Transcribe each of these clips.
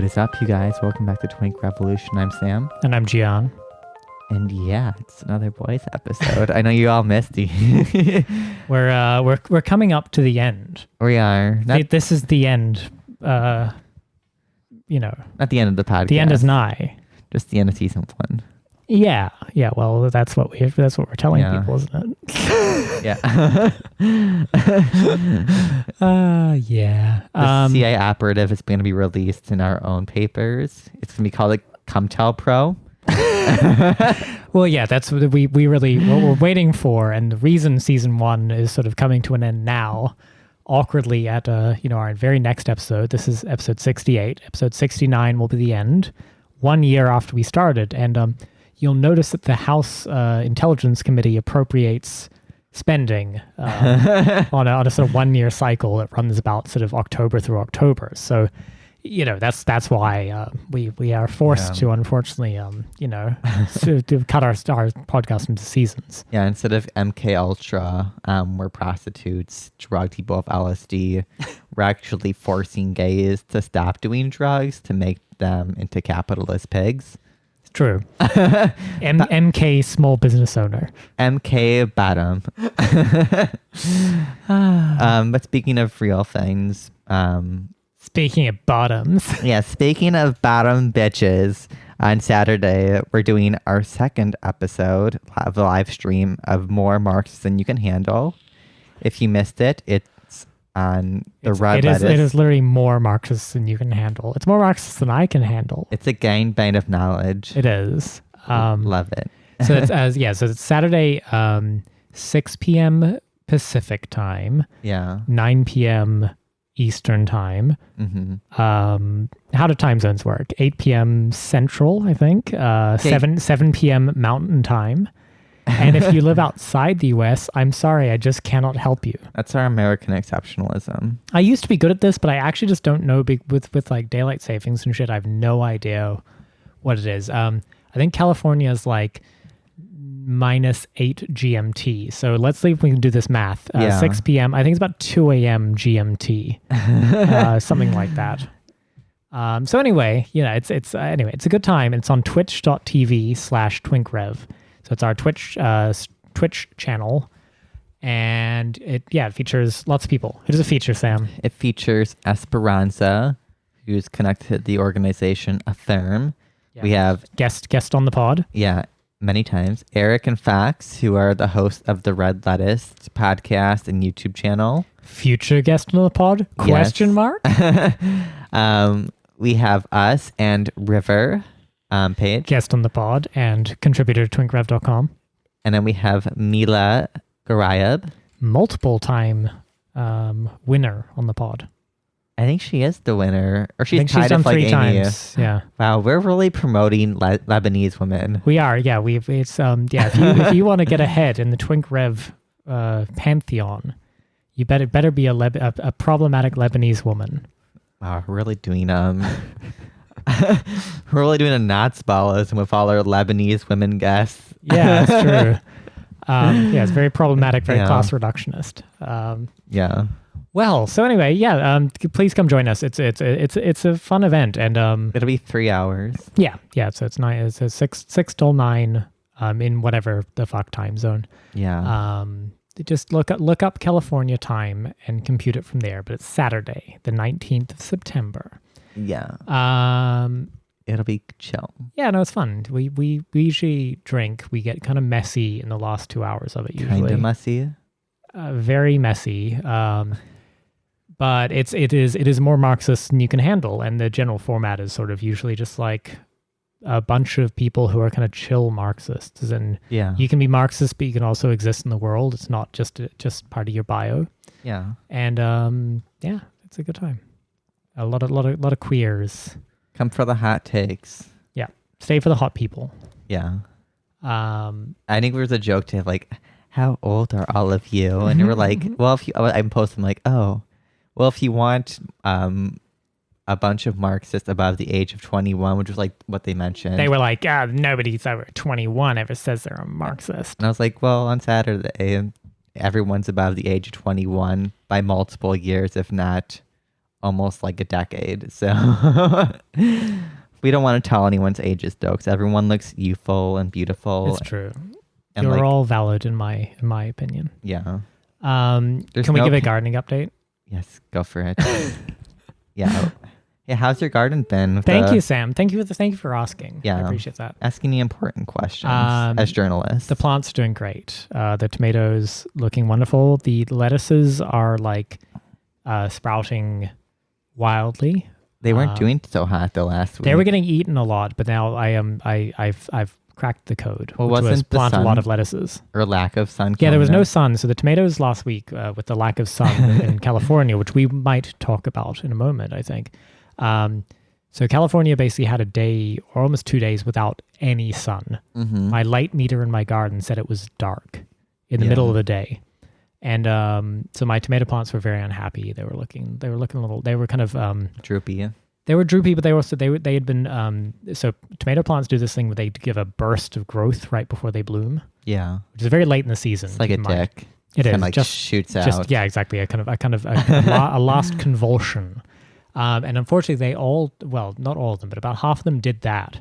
What is up, you guys? Welcome back to Twink Revolution. I'm Sam. And I'm Gian. And yeah, it's another boys episode. I know you all missed it. We're coming up to the end. We are. This is the end. Not the end of the podcast. The end is nigh. Just the end of season 1. Yeah. Well, that's what we're telling people, isn't it? Yeah. Yeah. The CIA operative is going to be released in our own papers. It's going to be called Comtel Pro. Well, yeah, that's what what we're waiting for, and the reason season 1 is sort of coming to an end now, awkwardly at our very next episode. This is episode 68. Episode 69 will be the end, 1 year after we started, and you'll notice that the House Intelligence Committee appropriates spending on a sort of 1 year cycle that runs about sort of October through October. So, that's why we are forced to, unfortunately, to cut our podcast into seasons. Yeah, instead of MK Ultra, where prostitutes drug people with LSD, we're actually forcing gays to stop doing drugs to make them into capitalist pigs. True. MK small business owner. MK bottom. But speaking of real things, speaking of bottoms. Yeah, speaking of bottom bitches, on Saturday, we're doing our second episode of the live stream of More Marxists Than You Can Handle. If you missed it, it's on the Red Lettuce. It is literally more Marxists than you can handle. It's more Marxists than I can handle. It's a gangbang of knowledge. It is. Love it. So it's Saturday, 6 p.m. Pacific time. Yeah. 9 p.m. Eastern time. Mm-hmm. How do time zones work? 8 p.m. Central, I think. 7 p.m. Mountain time. And if you live outside the U.S., I'm sorry, I just cannot help you. That's our American exceptionalism. I used to be good at this, but I actually just don't know with like daylight savings and shit. I have no idea what it is. I think California is like -8 GMT. So let's see if we can do this math. 6 p.m. I think it's about 2 a.m. GMT, something like that. So anyway, it's a good time. It's on twitch.tv/twinkrev. So it's our Twitch channel, and it features lots of people. Who does it feature, Sam? It features Esperanza, who's connected to the organization Affirm. Yeah. We have guest on the pod. Yeah, many times. Eric and Fox, who are the hosts of the Red Lettuce podcast and YouTube channel. Future guest on the pod? Question mark? We have us and River. Page. Guest on the pod and contributor to twinkrev.com. And then we have Mila Garayab. Multiple time winner on the pod. I think she is the winner. Or she's tied done up 3 Amy. times. Yeah. Wow, we're really promoting Lebanese women. We are, yeah. If you want to get ahead in the Twinkrev pantheon, you better be a problematic Lebanese woman. Wow, we're really doing we're really doing a Natsballism with all our Lebanese women guests. Yeah, that's true. It's very problematic, very class reductionist. Yeah. Well, so anyway, please come join us. It's a fun event, and it'll be 3 hours. Yeah. So it's 9. It's 6 till 9 in whatever the fuck time zone. Yeah. Just look up California time and compute it from there. But it's Saturday, the 19th of September. Yeah. It'll be chill. Yeah, no, it's fun. We usually drink. We get kind of messy in the last 2 hours of it usually. Kind of messy? Very messy. But it is more Marxist than you can handle, and the general format is sort of usually just like a bunch of people who are kind of chill Marxists. And you can be Marxist, but you can also exist in the world. It's not just part of your bio. Yeah. And it's a good time. A lot of queers. Come for the hot takes. Yeah. Stay for the hot people. Yeah. I think there was a joke to like, how old are all of you? And you were like, well, I'm posting like, oh, well, if you want a bunch of Marxists above the age of 21, which was like what they mentioned. They were like, nobody's over 21 ever says they're a Marxist. And I was like, well, on Saturday, everyone's above the age of 21 by multiple years, if not almost like a decade. So we don't want to tell anyone's ages though, because everyone looks youthful and beautiful. It's true. And You're all valid in my opinion. Yeah. Can we give a gardening update? Yes, go for it. Yeah. Yeah, how's your garden been? Thank you, Sam. Thank you for asking. Yeah. I appreciate that. Asking the important questions as journalists. The plants are doing great. The tomatoes looking wonderful. The lettuces are like sprouting wildly. They weren't doing so hot the last week. They were getting eaten a lot, but now I've cracked the code. Well, which was wasn't the plant a sun lot of lettuces or lack of sun? Yeah, there was no sun. So the tomatoes last week, with the lack of sun in California, which we might talk about in a moment, I think. So California basically had a day or almost 2 days without any sun. Mm-hmm. My light meter in my garden said it was dark in the middle of the day. And so my tomato plants were very unhappy. They were looking a little, they were kind of droopy. They were droopy, but they had been so tomato plants do this thing where they give a burst of growth right before they bloom. Yeah, which is very late in the season. It's like a dick. It is like just shoots out. Yeah, exactly. A last convulsion. And unfortunately, not all of them, but about half of them did that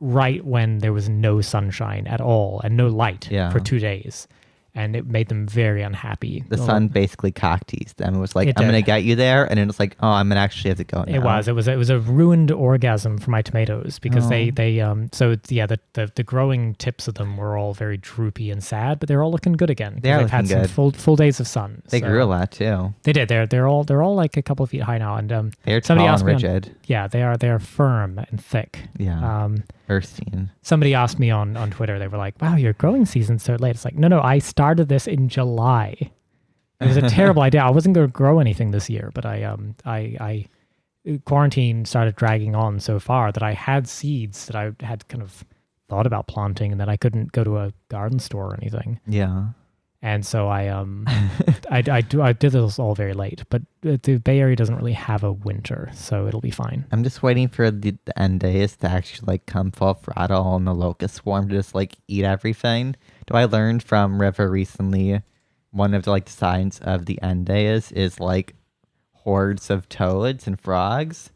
right when there was no sunshine at all and no light for 2 days. And it made them very unhappy. The sun basically cock-teased them. It was like, I'm going to get you there. And it was like, oh, I'm going to actually have to go now. It was a ruined orgasm for my tomatoes because the growing tips of them were all very droopy and sad, but they're all looking good again. They've had some full days of sun. They grew a lot too. They did. They're all like a couple of feet high now. And they're tall and rigid. They are firm and thick. Yeah. Earthstein. Somebody asked me on Twitter, they were like, wow, your growing season's so late. It's like, no, I started this in July. It was a terrible idea. I wasn't going to grow anything this year, but I quarantine started dragging on so far that I had seeds that I had kind of thought about planting and that I couldn't go to a garden store or anything. Yeah. And so I did this all very late, but the Bay Area doesn't really have a winter, so it'll be fine. I'm just waiting for the end days to actually like come full throttle and the locust swarm to just like eat everything. I learned from River recently, one of the like signs of the end days is like hordes of toads and frogs.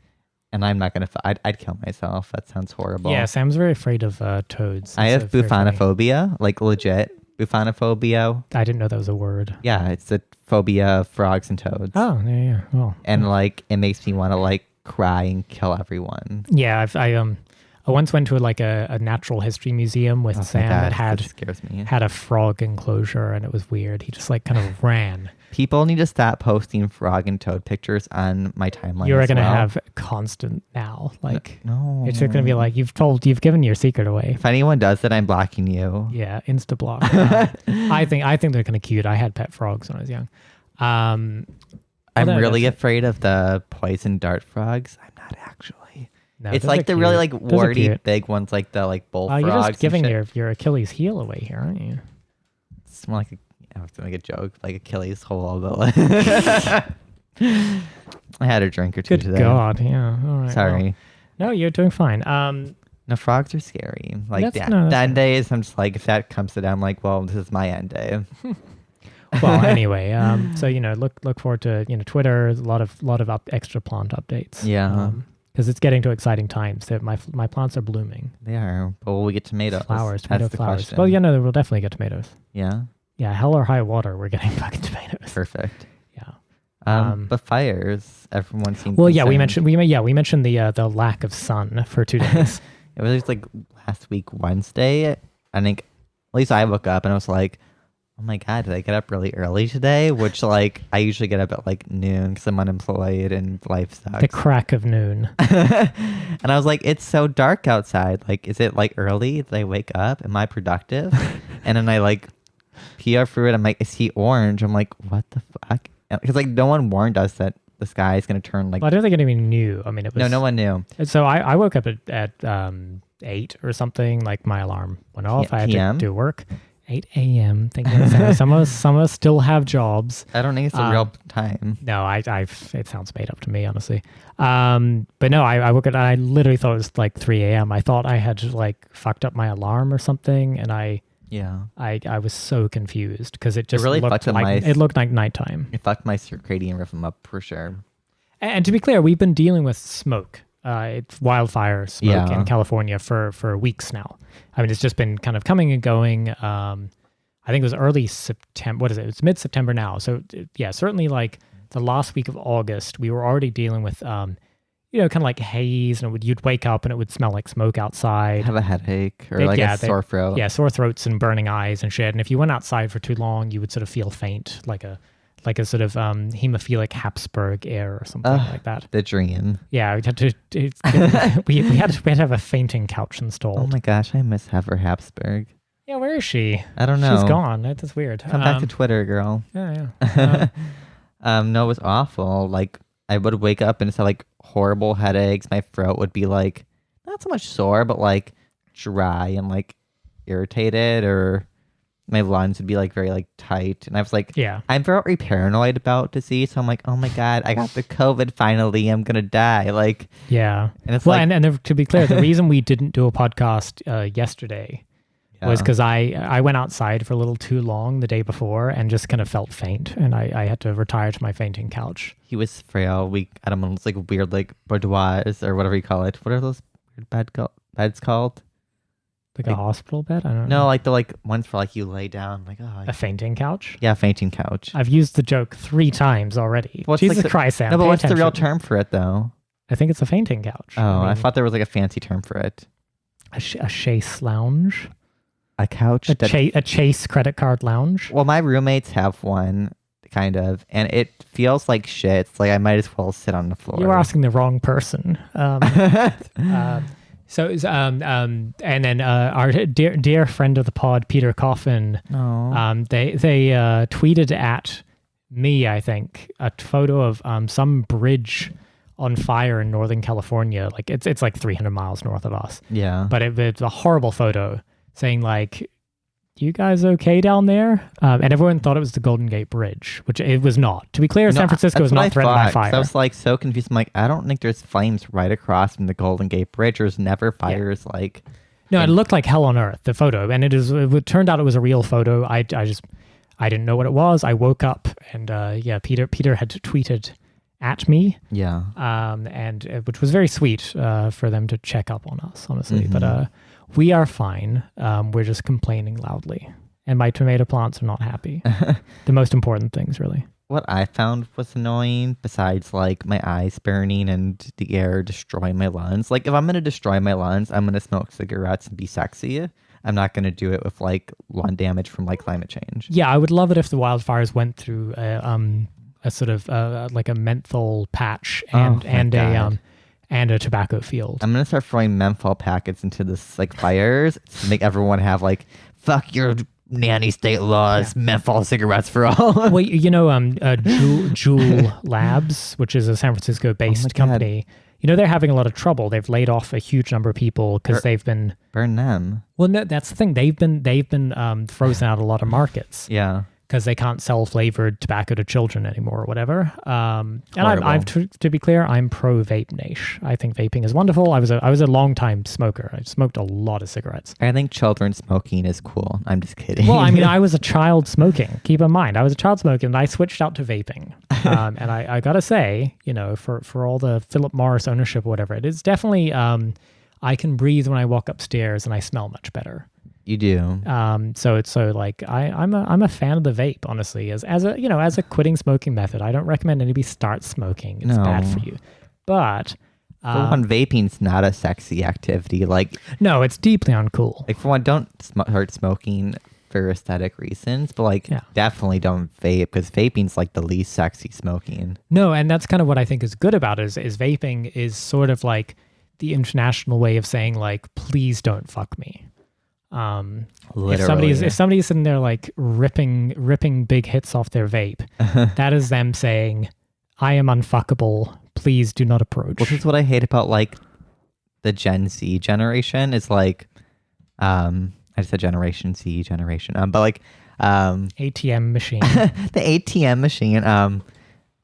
And I'm not going to, I'd kill myself. That sounds horrible. Yeah, Sam's very afraid of toads. I have buffonophobia, like legit. Buffonophobia. I didn't know that was a word. Yeah, it's a phobia of frogs and toads. Oh, yeah. Well, and like it makes me want to like cry and kill everyone. Yeah, I once went to a natural history museum with Sam that scares me. Had a frog enclosure, and it was weird. He just like kind of ran. People need to stop posting frog and toad pictures on my timeline. You're going to have constant now. Like, no. It's going to be like, you've given your secret away. If anyone does it, I'm blocking you. Yeah, insta block. I think they're kind of cute. I had pet frogs when I was young. I'm really afraid of the poison dart frogs. I'm not actually. No, it's like the really like warty big ones, like the like bullfrogs. You're just giving your Achilles heel away here, aren't you? It's more like I have to make a joke, like Achilles hole. But I had a drink or two today. Good God, yeah. All right. Sorry. Well, no, you're doing fine. No, frogs are scary. Like the end days, I'm just like, if that comes to them, I'm like, well, this is my end day. Well, anyway, so look forward to Twitter. A lot of extra plant updates. Yeah. Because it's getting to exciting times. My plants are blooming. They are. But will we get tomatoes? Tomato flowers. Well, we'll definitely get tomatoes. Yeah. Yeah, hell or high water, we're getting fucking tomatoes. Perfect. Yeah. But fires, everyone seems. Well, concerned. we mentioned the lack of sun for 2 days. It was like last week Wednesday. I think at least I woke up and I was like, oh my God, did I get up really early today? Which like I usually get up at like noon because I'm unemployed and life sucks. The crack of noon. And I was like, it's so dark outside. Like, is it like early? Did I wake up? Am I productive? And then I like peel through it. I'm like, is he orange? I'm like, what the fuck? Because like no one warned us that the sky is going to turn like. Well, I don't think anyone knew. I mean, it was no one knew. So I woke up at 8 or something. Like my alarm went off. I had to do work. 8 a.m. Thank you. Some of us still have jobs. I don't think it's a real time. No, it sounds made up to me, honestly. But no, I woke up and I literally thought it was like 3 a.m. I thought I had like fucked up my alarm or something, and I was so confused because it just looked like nighttime. It fucked my circadian rhythm up for sure. And to be clear, we've been dealing with smoke, wildfire smoke in California for weeks now. I mean, it's just been kind of coming and going. I think it was early September. What is it? It's mid-September now. So yeah, certainly like the last week of August, we were already dealing with, kind of like haze, and you'd wake up and it would smell like smoke outside. Have a headache or a sore throat. Yeah, sore throats and burning eyes and shit. And if you went outside for too long, you would sort of feel faint, like a sort of hemophilic Habsburg air or something like that. The dream. Yeah, we had to we had to have a fainting couch installed. Oh my gosh, I miss Heather Habsburg. Yeah, where is she? I don't know. She's gone. That's weird. Come back to Twitter, girl. Yeah. No, it was awful. Like, I would wake up and just have like horrible headaches. My throat would be like not so much sore, but like dry and like irritated, or my lungs would be like very like tight. And I was like, I'm very paranoid about disease. So I'm like, oh my God, I got the COVID finally. I'm gonna die. Like, yeah. And it's and to be clear, the reason we didn't do a podcast yesterday was because I went outside for a little too long the day before and just kind of felt faint, and I had to retire to my fainting couch. He was frail. I don't know, it's like weird, like boudoirs or whatever you call it. What are those weird beds called? Like a hospital bed? I don't know. No, like the ones for like you lay down. Like a fainting couch? Yeah, fainting couch. I've used the joke 3 times already. Jesus Christ, Sam. No, but what's the real term for it though? I think it's a fainting couch. Oh, I thought there was like a fancy term for it. A chaise lounge? A couch? A Chase credit card lounge? Well, my roommates have one, kind of, and it feels like shit. It's like I might as well sit on the floor. You were asking the wrong person. And then our dear friend of the pod, Peter Coffin, they tweeted at me, I think, a photo of some bridge on fire in Northern California. Like it's like 300 miles north of us. Yeah. But it's a horrible photo saying like, you guys okay down there? And everyone thought it was the Golden Gate Bridge, which it was not. To be clear, San Francisco is not threatened by fire. I was like so confused. I'm like, I don't think there's flames right across from the Golden Gate Bridge. There's never fires like... No, it looked like hell on earth, the photo. And it turned out it was a real photo. I didn't know what it was. I woke up and Peter had tweeted at me. Yeah. And which was very sweet for them to check up on us, honestly. Mm-hmm. But we are fine. We're just complaining loudly. And my tomato plants are not happy. The most important things, really. What I found was annoying, besides like my eyes burning and the air destroying my lungs. Like if I'm going to destroy my lungs, I'm going to smoke cigarettes and be sexy. I'm not going to do it with like lung damage from like climate change. Yeah, I would love it if the wildfires went through a sort of like a menthol patch and a tobacco field. I'm gonna start throwing menthol packets into this like fires to make everyone have like fuck your nanny state laws, menthol cigarettes for all. Well, Juul Labs, which is a San Francisco based company. You know, they're having a lot of trouble. They've laid off a huge number of people because they've been burn them. Well, no, that's the thing. They've been frozen out a lot of markets. Yeah. Because they can't sell flavored tobacco to children anymore or whatever. And I'm to be clear, I'm pro vape niche. I think vaping is wonderful. I was a long time smoker. I smoked a lot of cigarettes. I think children smoking is cool. I'm just kidding. Well, I mean, I was a child smoking. Keep in mind, I was a child smoking, and I switched out to vaping. And I gotta say, you know, for all the Philip Morris ownership or whatever, it is definitely I can breathe when I walk upstairs, and I smell much better. You do. So I'm a fan of the vape, honestly, as a quitting smoking method. I don't recommend anybody start smoking. It's bad for you. But for one, vaping's not a sexy activity. Like, no, it's deeply uncool. Like for one, don't start smoking for aesthetic reasons, but like definitely don't vape, because vaping's like the least sexy smoking. No, and that's kind of what I think is good about it is vaping is sort of like the international way of saying like, please don't fuck me. If somebody's sitting there like ripping big hits off their vape, that is them saying, I am unfuckable, please do not approach. Which is what I hate about like the Gen Z generation is like I just said Generation Z generation, but like ATM machine. The ATM machine.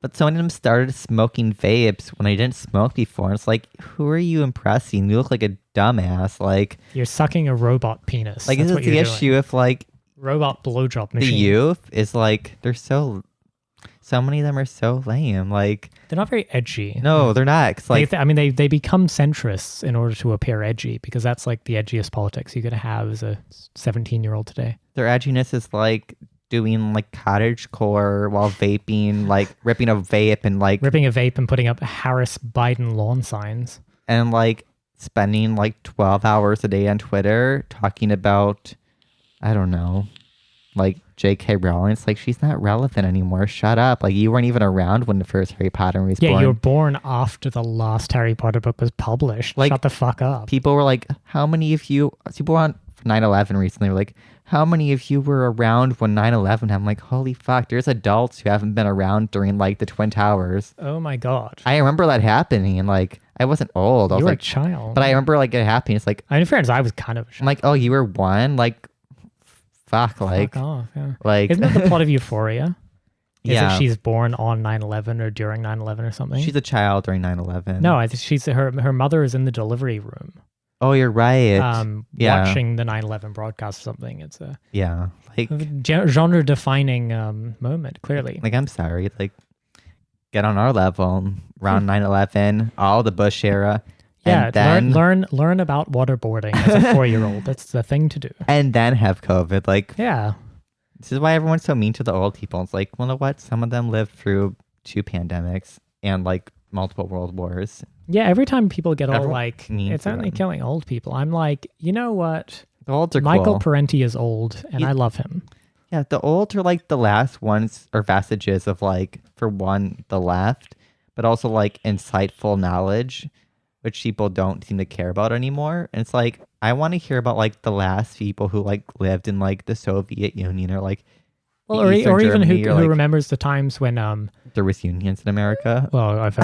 But some of them started smoking vapes when I didn't smoke before. It's like, who are you impressing? You look like a dumbass. Like, you're sucking a robot penis. Like, this is the issue if like robot blowjob machine. The youth is like, they're so So many of them are so lame. Like, They're not very edgy. no, they're not. It's like, they become centrists in order to appear edgy, because that's like the edgiest politics you could have as a 17-year-old today. their edginess is like doing like cottage core while vaping, like ripping a vape and like Ripping a vape and putting up Harris Biden lawn signs. and like spending like 12 hours a day on Twitter talking about, I don't know, like J.K. Rowling. It's like, she's not relevant anymore. Shut up. Like, you weren't even around when the first Harry Potter movie was born. Yeah, you were born after the last Harry Potter book was published. Like, shut the fuck up. People were like, how many of you, people on 9/11 recently were like, how many of you were around when 9/11 happened? I'm like, holy fuck, there's adults who haven't been around during like the Twin Towers. Oh my God. I remember that happening, and like, I wasn't old. I was You were like, a child. but I remember like it happening. It's like, in fairness, I was kind of a child. I'm like, oh, you were one? Like, fuck, like, Fuck off, yeah. like, Isn't that the plot of Euphoria? Is yeah, that she's born on 9/11 or during 9/11 or something? she's a child during 9/11. No, I think she's her mother is in the delivery room. Oh, you're right. Yeah. Watching the 9/11 broadcast or something. It's a Yeah, like, genre defining moment, clearly. like, I'm sorry, like, get on our level around 9/11, all the Bush era. Yeah, and then, learn about waterboarding as a 4-year-old. That's the thing to do. and then have COVID. Like, Yeah. this is why everyone's so mean to the old people. It's like, well, you know what? Some of them lived through 2 pandemics and like multiple world wars. Yeah, every time people get all Everyone like, mean it's to only them. killing old people, I'm like, you know what? The olds are Michael cool. Parenti is old, and I love him. Yeah, the old are like the last ones or vestiges of like, for one, the left, but also like insightful knowledge, which people don't seem to care about anymore. And it's like, I want to hear about like the last people who like lived in like the Soviet Union or like, Well, or Eastern even Germany, who or, like, remembers the times when there was unions in America. well, I've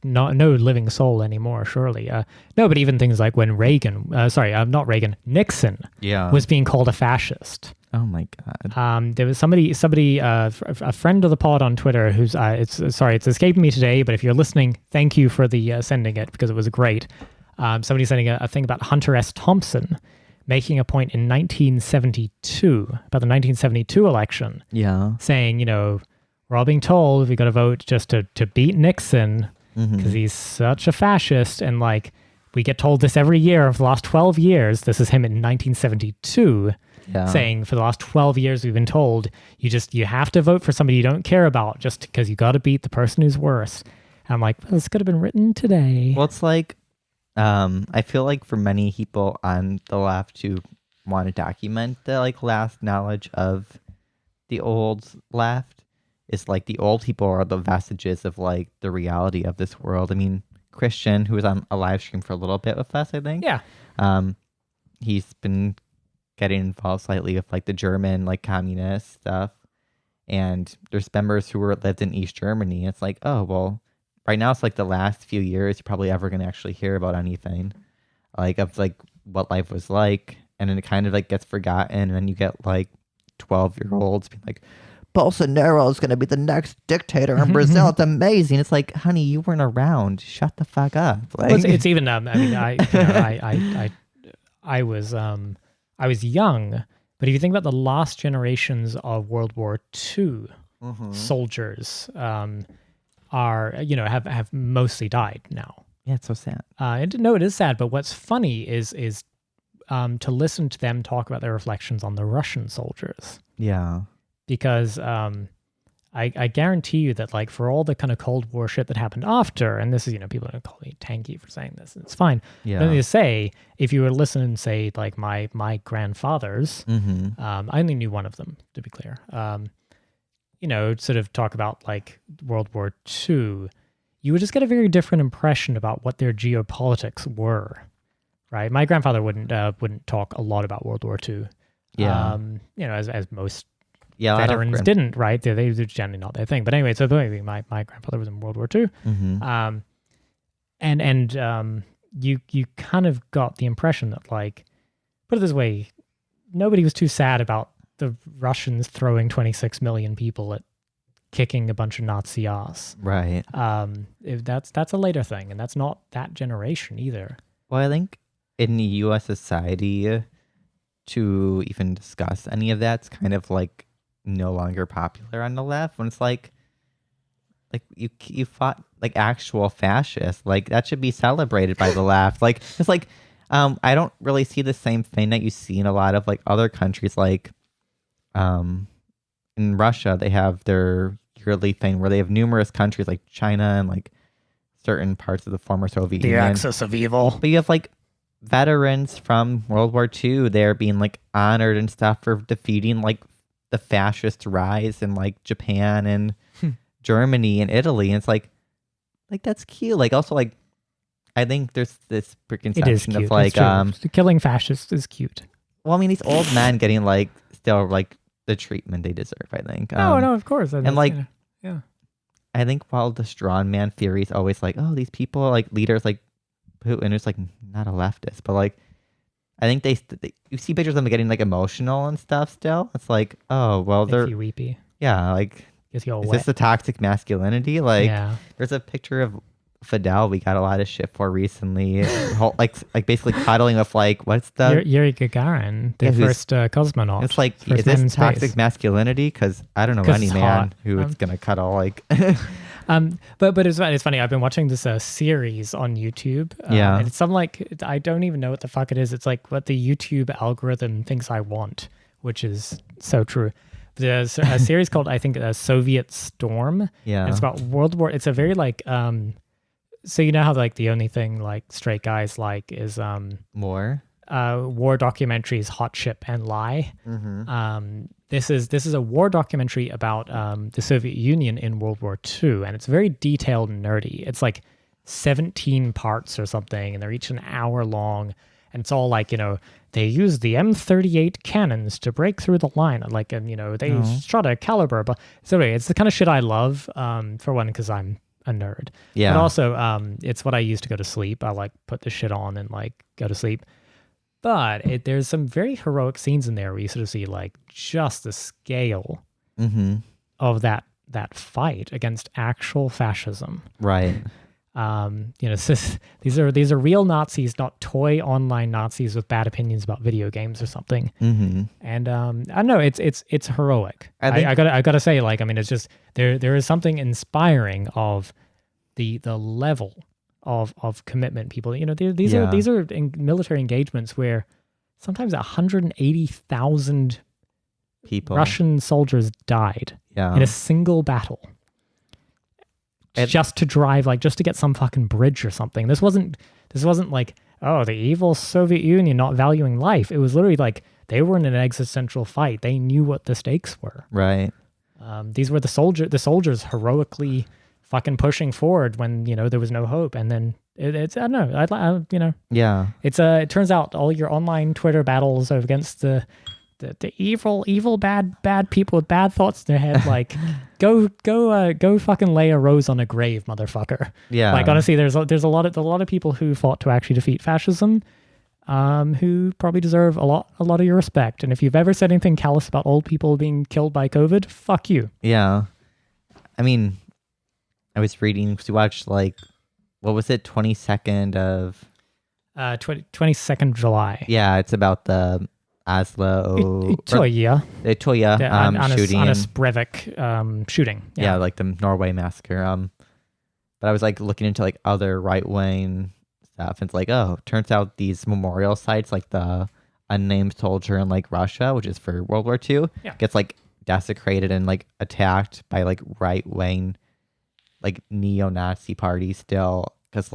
no living soul anymore, surely. No, but even things like when not Reagan, Nixon Yeah. was being called a fascist. Oh my God. There was somebody, a friend of the pod on Twitter who's, it's escaping me today, but if you're listening, thank you for the sending it, because it was great. Somebody sending a thing about Hunter S. Thompson making a point in 1972, about the 1972 election, Yeah. saying, we're all being told we got to vote just to beat Nixon because he's such a fascist. And like, we get told this every year for the last 12 years. This is him in 1972 saying, for the last 12 years, we've been told you have to vote for somebody you don't care about just because you got to beat the person who's worse. And I'm like, well, this could have been written today. Well, it's like, I feel like for many people on the left who want to document the like last knowledge of the old left, is like the old people are the vestiges of like the reality of this world. I mean, Christian, who was on a live stream for a little bit with us, I think. Yeah. He's been getting involved slightly with like the German like communist stuff, and there's members who lived in East Germany. It's like, oh well, right now it's like the last few years you're probably ever going to actually hear about anything like of like what life was like, and then it kind of like gets forgotten, and then you get like 12-year-olds being like, Bolsonaro is going to be the next dictator in Brazil. It's amazing. It's like, honey, you weren't around. Shut the fuck up. Like, well, it's even. I mean, I was young, but if you think about the last generations of World War II soldiers, are have mostly died now. yeah, it's so sad. No, it is sad. But what's funny is to listen to them talk about their reflections on the Russian soldiers. Yeah. Because I guarantee you that, like, for all the kind of Cold War shit that happened after, and this is, people are going to call me tanky for saying this, and it's fine. Yeah. But to say, if you were to listen and say, like, my grandfathers, I only knew one of them, to be clear, sort of talk about, like, World War II, you would just get a very different impression about what their geopolitics were, right? My grandfather wouldn't talk a lot about World War II. Yeah. As most veterans didn't, right? They're generally not their thing. But anyway, so my grandfather was in World War II. And you kind of got the impression that, like, put it this way, nobody was too sad about the Russians throwing 26 million people at kicking a bunch of Nazi ass. Right. That's a later thing, and that's not that generation either. Well, I think in the U.S. society, to even discuss any of that's kind of like no longer popular on the left, when it's like you fought like actual fascists. Like that should be celebrated by the left. Like it's like I don't really see the same thing that you see in a lot of like other countries. Like in Russia, they have their yearly thing where they have numerous countries like China and like certain parts of the former Soviet Union. The axis of evil. But you have like veterans from World War II. They're being like honored and stuff for defeating like the fascist rise in like Japan and Germany and Italy. And it's like that's cute. Like also like I think there's this preconception of like killing fascists is cute. Well, I mean these old men getting like still like the treatment they deserve, I think. No, of course. And like yeah. I think while the strongman theory is always like, oh, these people like leaders like Putin is like not a leftist, but like I think they you see pictures of them getting like emotional and stuff still. It's like, oh, well, they're weepy. Yeah, like is this the toxic masculinity? Like there's a picture of Fidel we got a lot of shit for recently. like basically cuddling with like what's the Yuri Gagarin, the first cosmonaut. It's like is this toxic masculinity? Because I don't know any man who is gonna cuddle like. But it's funny. I've been watching this series on YouTube. And it's something like I don't even know what the fuck it is. It's like what the YouTube algorithm thinks I want, which is so true. There's a series called I think Soviet Storm. Yeah, and it's about World War. It's a very like so you know how like the only thing like straight guys like is war documentaries, Hot Ship and Lie. Mm-hmm. This is a war documentary about the Soviet Union in World War II, and it's very detailed and nerdy. It's like 17 parts or something, and they're each an hour long, and it's all like, you know, they used the M38 cannons to break through the line, like, and you know, they shot a caliber. But so anyway, it's the kind of shit I love. For one, because I'm a nerd. Yeah. But also, it's what I use to go to sleep. I like put the shit on and like go to sleep. But there's some very heroic scenes in there where you sort of see like just the scale of that fight against actual fascism. Right. You know, these are real Nazis, not toy online Nazis with bad opinions about video games or something. Mm-hmm. And I don't know, it's heroic. I gotta say, like, I mean, it's just there is something inspiring of the level of commitment people. You know, these are military engagements where sometimes 180,000 people, Russian soldiers died in a single battle. Just to drive, like, just to get some fucking bridge or something. This wasn't like, oh, the evil Soviet Union not valuing life. It was literally like they were in an existential fight. They knew what the stakes were. Right. These were the soldiers heroically fucking pushing forward when, you know, there was no hope. And then it's I don't know, I you know. Yeah. It's it turns out all your online Twitter battles are against the evil bad people with bad thoughts in their head, like go fucking lay a rose on a grave, motherfucker. Yeah. Like, honestly, there's a lot of people who fought to actually defeat fascism, who probably deserve a lot of your respect. And if you've ever said anything callous about old people being killed by COVID, fuck you. Yeah. I mean, I was reading, we watched like, what was it, 22nd of 22nd July. Yeah, it's about the Oslo Toya shooting. Anders Breivik shooting. Yeah, like the Norway massacre. But I was like looking into like other right-wing stuff, and it's like, oh, turns out these memorial sites, like the unnamed soldier in like Russia, which is for World War II, gets like desecrated and like attacked by like right-wing, like neo-Nazi parties still, because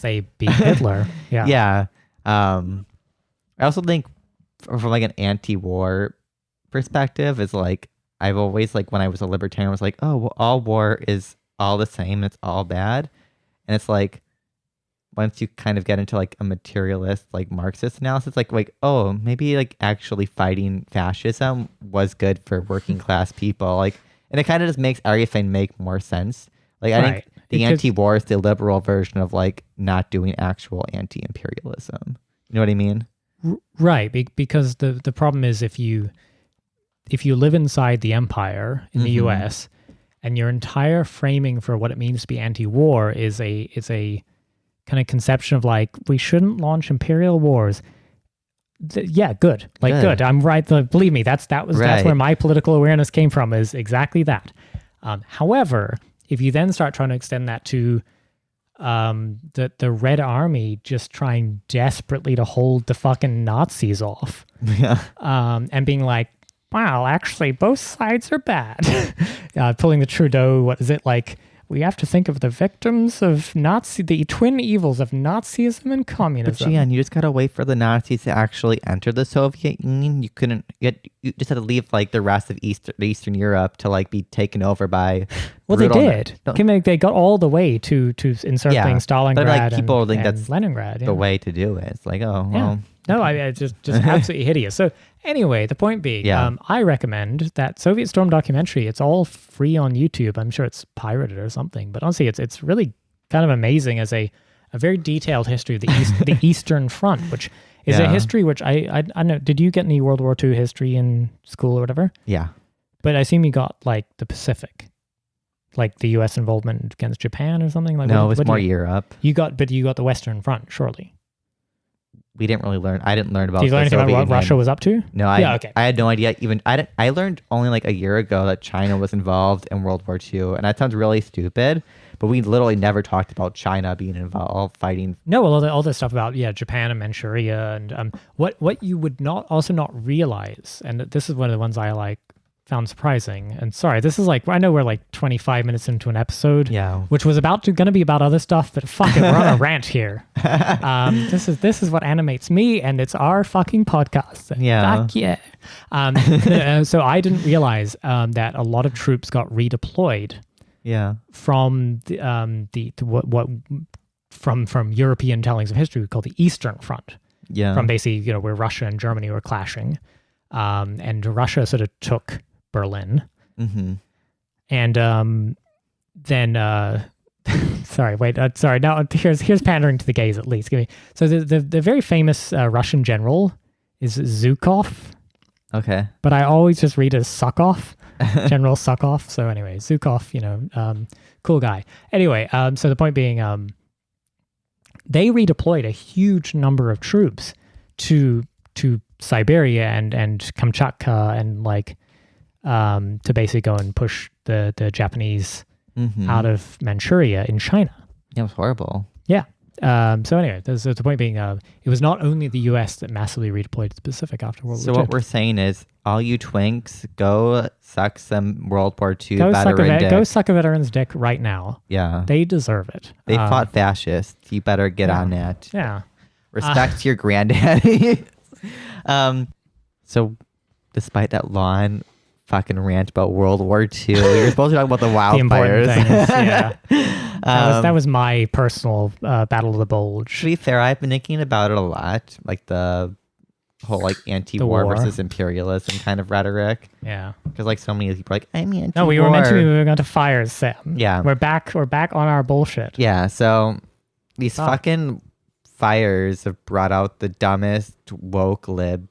they beat Hitler. Yeah. Yeah. I also think from like an anti-war perspective is like, I've always, like, when I was a libertarian, was like, oh, well, all war is all the same, it's all bad. And it's like, once you kind of get into like a materialist, like Marxist analysis, like, oh, maybe like actually fighting fascism was good for working class people. Like, and it kind of just makes everything make more sense. Like, I think the anti-war is the liberal version of like not doing actual anti-imperialism. You know what I mean? Right, because the problem is if you live inside the empire in the U.S. and your entire framing for what it means to be anti-war is a kind of conception of like, we shouldn't launch imperial wars, Yeah, good. Good. I'm right. Believe me, that's where my political awareness came from, is exactly that. However, if you then start trying to extend that to the Red Army just trying desperately to hold the fucking Nazis off, and being like, wow, actually, both sides are bad. Pulling the Trudeau, what is it like? We have to think of the victims of the twin evils of Nazism and communism. But Gian, you just gotta wait for the Nazis to actually enter the Soviet Union. You just had to leave like the rest of Eastern Europe to like be taken over by. Well, they did. They got all the way to encircling Stalingrad, but like people think and that's Leningrad. the way to do it. It's like, oh well. No, I just absolutely hideous. So anyway, the point being, I recommend that Soviet Storm documentary. It's all free on YouTube. I'm sure it's pirated or something, but honestly, it's really kind of amazing as a very detailed history of the Eastern Front, which is a history which I know. Did you get any World War II history in school or whatever? Yeah. But I assume you got like the Pacific, like the U.S. involvement against Japan or something like that. No, it was more Europe. You got the Western Front, surely. We didn't really learn. I didn't learn about. Did you learn anything about what Russia was up to? No, I had no idea. Even I learned only like a year ago that China was involved in World War II, and that sounds really stupid. But we literally never talked about China being involved fighting. No, well, all the stuff about Japan and Manchuria, and what you would not realize, and this is one of the ones I found surprising. And sorry, this is I know we're like 25 minutes into an episode, which was going to be about other stuff, but fuck it, we're on a rant here. This is what animates me, and it's our fucking podcast. Fuck yeah. So I didn't realize that a lot of troops got redeployed. From from European tellings of history we call the Eastern Front. From basically where Russia and Germany were clashing, and Russia sort of took Berlin, and then sorry. Now here's pandering to the gays at least. So the very famous Russian general is Zhukov. Okay, but I always just read as Suckov. General Suckov. So anyway, Zhukov, cool guy. Anyway, so the point being, they redeployed a huge number of troops to Siberia and Kamchatka and to basically go and push the Japanese out of Manchuria in China. Yeah, it was horrible. Yeah. So anyway, the point being, it was not only the U.S. that massively redeployed to the Pacific after World War II. So what we're saying is, all you twinks, go suck some World War II veteran dick. Go suck a veteran's dick right now. Yeah. They deserve it. They fought fascists. You better get on that. Yeah. Respect your granddaddy. So despite that long fucking rant about World War II, you're supposed to talk about the wildfires. The important things, that was my personal Battle of the Bulge. To be fair, I've been thinking about it a lot, like the whole anti-war versus imperialism kind of rhetoric. Yeah, because so many people are like, I'm anti-war. No, we were meant to be moving on to fires, Sam. Yeah, we're back on our bullshit. Yeah, so these fucking fires have brought out the dumbest woke lib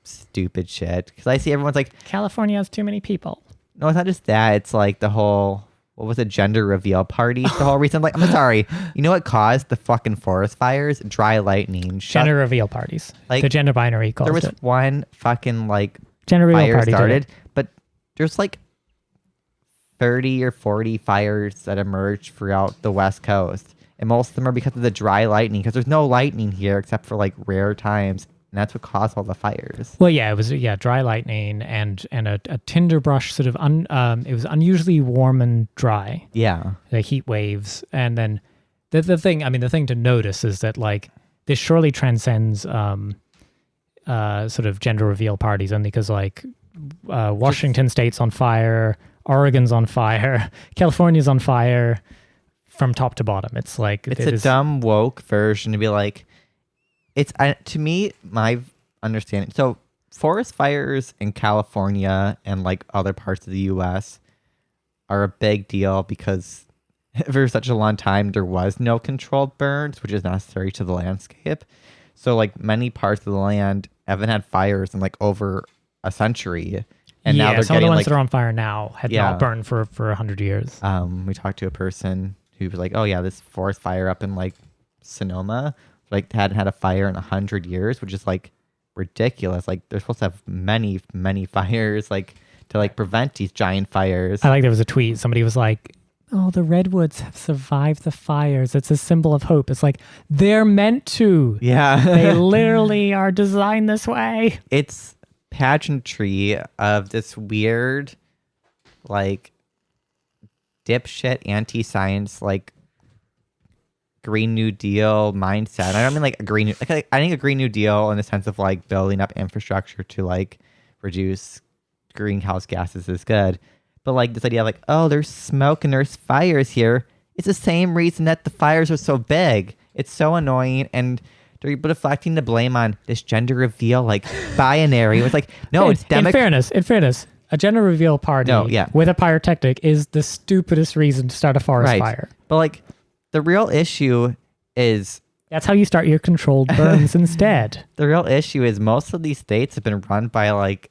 stupid shit. Because I see everyone's like, California has too many people. No, it's not just that. It's like the whole, what was it, gender reveal party? The whole reason. I'm sorry. You know what caused the fucking forest fires? Dry lightning. Gender reveal parties. The gender binary caused it. There was one fucking gender reveal fire party started, but there's 30 or 40 fires that emerged throughout the West Coast. And most of them are because of the dry lightning, because there's no lightning here except for rare times. And that's what caused all the fires. Well, yeah, it was dry lightning and a tinder brush sort of it was unusually warm and dry. Yeah. The heat waves. And then the thing to notice is that this surely transcends sort of gender reveal parties, only because Washington State's on fire, Oregon's on fire, California's on fire from top to bottom. It's a dumb woke version to be it's to me, my understanding. So forest fires in California and other parts of the U.S. are a big deal because for such a long time there was no controlled burns, which is necessary to the landscape. So many parts of the land haven't had fires in over a century, and now they're some getting of the ones that are on fire now had not burned for 100 years. We talked to a person who was oh yeah, this forest fire up in Sonoma. Hadn't had a fire in 100 years, which is ridiculous. Like they're supposed to have many fires, like to like prevent these giant fires. I like there was a tweet. Somebody was like, "Oh, the redwoods have survived the fires. It's a symbol of hope." It's like they're meant to. Yeah, they literally are designed this way. It's pageantry of this weird, like, dipshit anti-science, like, Green New Deal mindset. I don't mean like a green, like I think a Green New Deal in the sense of like building up infrastructure to like reduce greenhouse gases is good, but like this idea of like, oh, there's smoke and there's fires here. It's the same reason that the fires are so big. It's so annoying, and they're deflecting the blame on this gender reveal, like binary. It was like, no, it's in fairness, a gender reveal party with a pyrotechnic is the stupidest reason to start a forest fire. But like, the real issue is... That's how you start your controlled burns instead. The real issue is most of these states have been run by like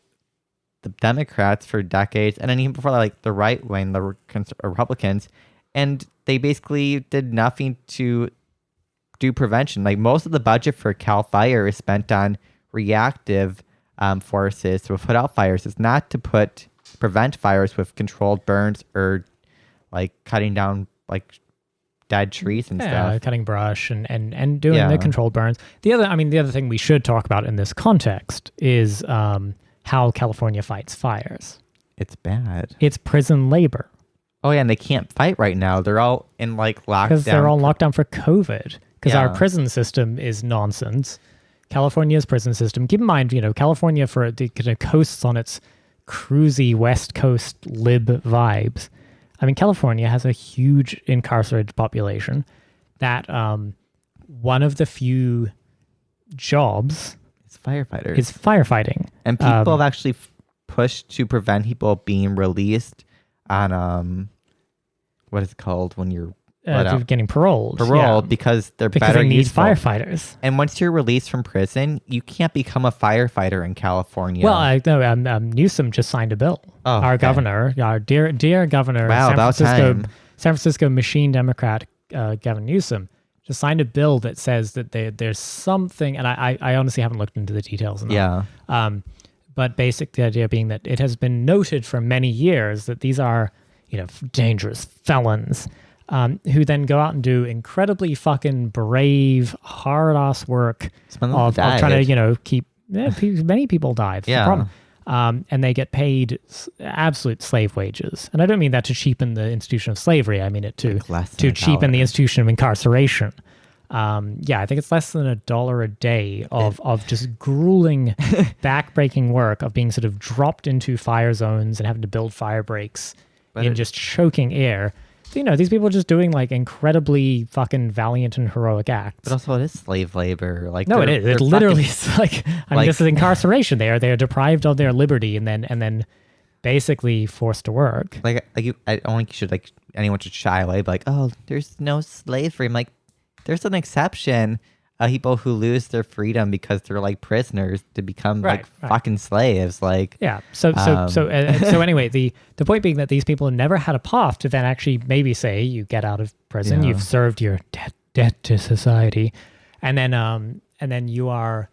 the Democrats for decades, and then even before that, like the right wing, the Republicans, and they basically did nothing to do prevention. Like most of the budget for Cal Fire is spent on reactive forces to put out fires. It's not to prevent fires with controlled burns or like cutting down like dead trees and stuff. Cutting brush and doing the controlled burns. The other thing we should talk about in this context is how California fights fires. It's bad. It's prison labor. Oh yeah, and they can't fight right now. They're all in like lockdown. Because they're all locked down for COVID. Because our prison system is nonsense. California's prison system. Keep in mind, California coasts on its cruisy West Coast lib vibes. I mean, California has a huge incarcerated population that one of the few jobs is firefighters. Is firefighting. And people have actually pushed to prevent people being released on, what is it called when you're getting paroled. Because they're because better they need useful. Firefighters. And once you're released from prison, you can't become a firefighter in California. Well, Newsom just signed a bill. Oh, our governor, our dear governor, wow, San Francisco machine Democrat Gavin Newsom, just signed a bill that says that there's something, and I honestly haven't looked into the details. But the idea being that it has been noted for many years that these are, dangerous felons. Who then go out and do incredibly fucking brave, hard-ass work of trying to, keep... many people died. That's the problem. And they get paid absolute slave wages. And I don't mean that to cheapen the institution of slavery. I mean it to cheapen the institution of incarceration. I think it's less than $1 a day of just grueling, back-breaking work of being sort of dropped into fire zones and having to build fire breaks in just choking air. These people are just doing like incredibly fucking valiant and heroic acts. But also, it is slave labor. Like no, it is. It literally is like this is incarceration. They are deprived of their liberty and then basically forced to work. I don't think anyone should shy away. But like, oh, there's no slavery. I'm like, there's an exception. People who lose their freedom because they're like prisoners to become fucking slaves. Like So anyway, the point being that these people never had a path to then actually maybe say you get out of prison, you've served your debt to society, and then you are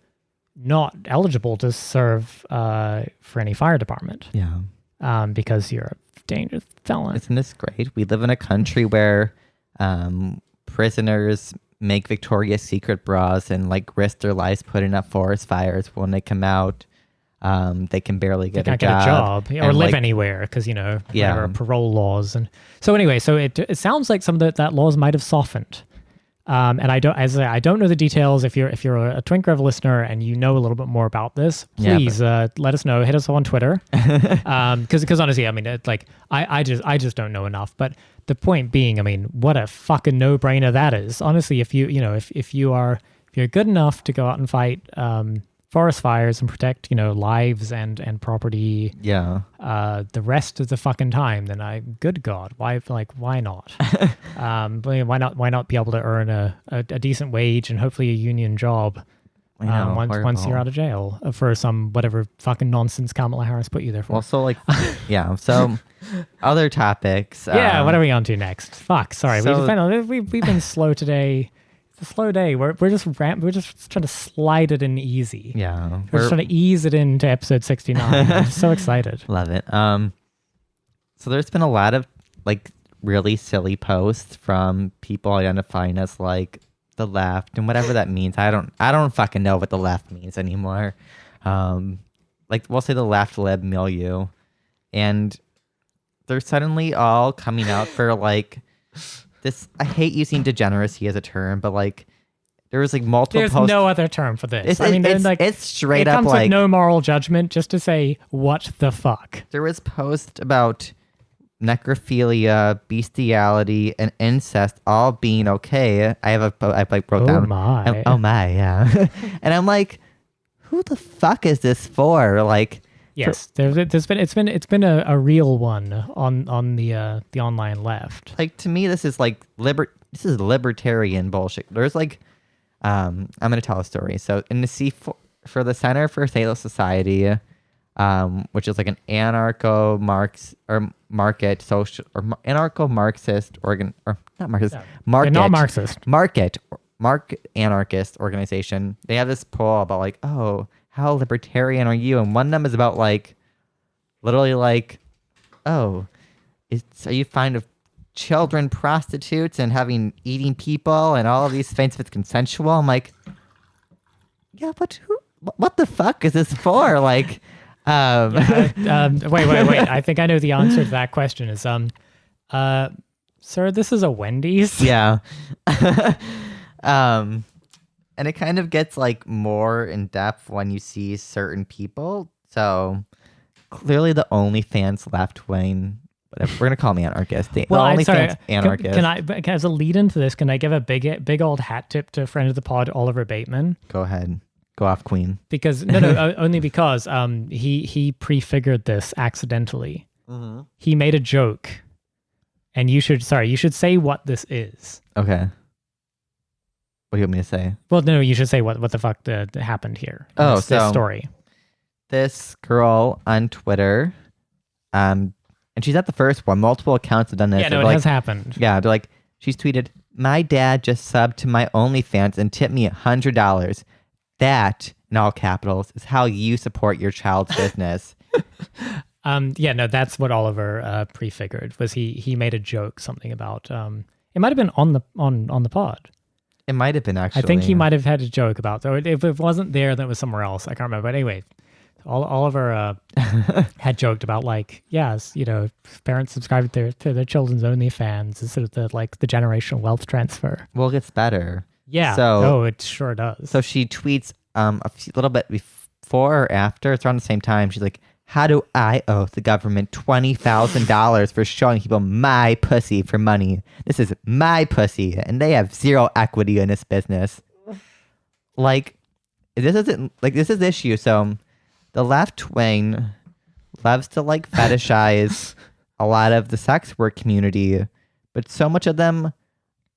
not eligible to serve for any fire department. Because you're a dangerous felon. Isn't this great? We live in a country where prisoners make Victoria's Secret bras and like risk their lives putting up forest fires. When they come out, they can barely get a job or live anywhere because parole laws. And so anyway, it sounds like some of that laws might have softened. And I don't know the details. If you're a Twink Rev listener and you know a little bit more about this, please let us know. Hit us on Twitter. Because honestly, I mean, I just don't know enough. But the point being, I mean, what a fucking no-brainer that is. Honestly, if you're good enough to go out and fight forest fires and protect lives and property the rest of the fucking time, then good God, why not? Why not be able to earn a decent wage and hopefully a union job once you're out of jail for some whatever fucking nonsense Kamala Harris put you there for. Also, so other topics. What are we on to next? Fuck, sorry. We've been slow today. a slow day. We're just trying to slide it in easy. Yeah. We're just trying to ease it into episode 69. I'm just so excited. Love it. So there's been a lot of like really silly posts from people identifying as like the left and whatever that means. I don't fucking know what the left means anymore. Like we'll say the left lib milieu, and they're suddenly all coming out for like this. I hate using degeneracy as a term, but like there was like multiple. There's posts. no other term for this. It's straight up comes like with no moral judgment, just to say what the fuck. There was posts about necrophilia, bestiality, and incest all being okay. I like wrote down. Oh my, yeah. And I'm like, who the fuck is this for? Like, yes, it's been a real one on the online left. Like to me, this is like this is libertarian bullshit. There's like, I'm gonna tell a story. So in the for the Center for Socialist Society, which is like an anarcho-Marxist market anarchist organization. They have this poll about like, oh, how libertarian are you? And one of them is about like, literally like, oh, are you fond of children prostitutes and eating people and all of these things if it's consensual? I'm like, yeah, but what the fuck is this for? Like, wait. I think I know the answer to that question is, sir, this is a Wendy's. Yeah. And it kind of gets like more in depth when you see certain people. So clearly the OnlyFans left wing, whatever, we're gonna call them anarchist. Anarchist. Can I, as a lead into this, can I give a big old hat tip to a friend of the pod, Oliver Bateman? Go ahead. Go off, Queen. Because only because he prefigured this accidentally. Mm-hmm. He made a joke, and you should say what this is. Okay. What do you want me to say? Well, no, you should say what the fuck happened here. This story. This girl on Twitter, and she's not the first one. Multiple accounts have done this. Yeah, no, it has happened. Yeah, they're like, she's tweeted, "My dad just subbed to my OnlyFans and tipped me $100. That, in all capitals, is how you support your child's business." Yeah, no, that's what Oliver prefigured. Was he made a joke, something about it might have been on the pod. It might have been, actually. I think he might have had a joke about it. If it wasn't there, then it was somewhere else. I can't remember. But anyway, Oliver had joked about like, yes, parents subscribe to their children's OnlyFans. It's sort of the generational wealth transfer. Well, it gets better. Yeah. It sure does. So she tweets a little bit before or after. It's around the same time. She's like, "How do I owe the government $20,000 for showing people my pussy for money? This is my pussy, and they have zero equity in this business." Like, this is the issue. So the left wing loves to like fetishize a lot of the sex work community, but so much of them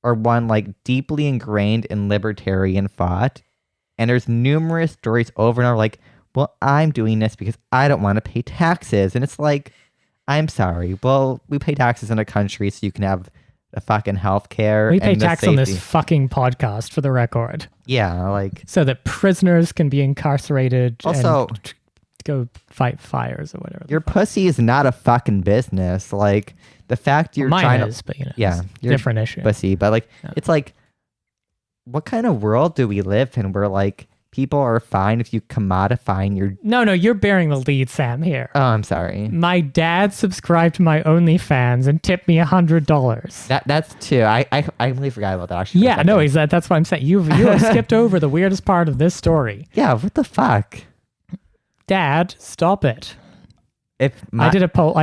are like deeply ingrained in libertarian thought. And there's numerous stories over and over like, well, I'm doing this because I don't want to pay taxes. And it's like, I'm sorry. Well, we pay taxes in a country so you can have the fucking healthcare. We pay tax on this fucking podcast, for the record. Yeah, like, so that prisoners can be incarcerated. Also, and go fight fires or whatever. Your pussy is not a fucking business. Like, the fact you're trying to, but yeah, different issue. Pussy, but like, it's like, what kind of world do we live in where like people are fine if you commodifying your... No, you're bearing the lead, Sam, here. Oh, I'm sorry. My dad subscribed to my OnlyFans and tipped me $100. That's too. I completely forgot about that, actually. Yeah, no, that's what I'm saying. You have skipped over the weirdest part of this story. Yeah, what the fuck? Dad, stop it. I did a poll.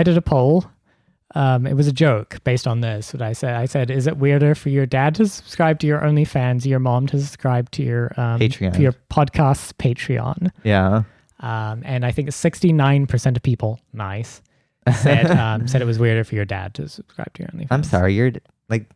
It was a joke based on this. What I said, is it weirder for your dad to subscribe to your OnlyFans, your mom to subscribe to your Patreon, to your podcast's Patreon? Yeah. And I think 69% of people, said it was weirder for your dad to subscribe to your OnlyFans. I'm sorry, you're like,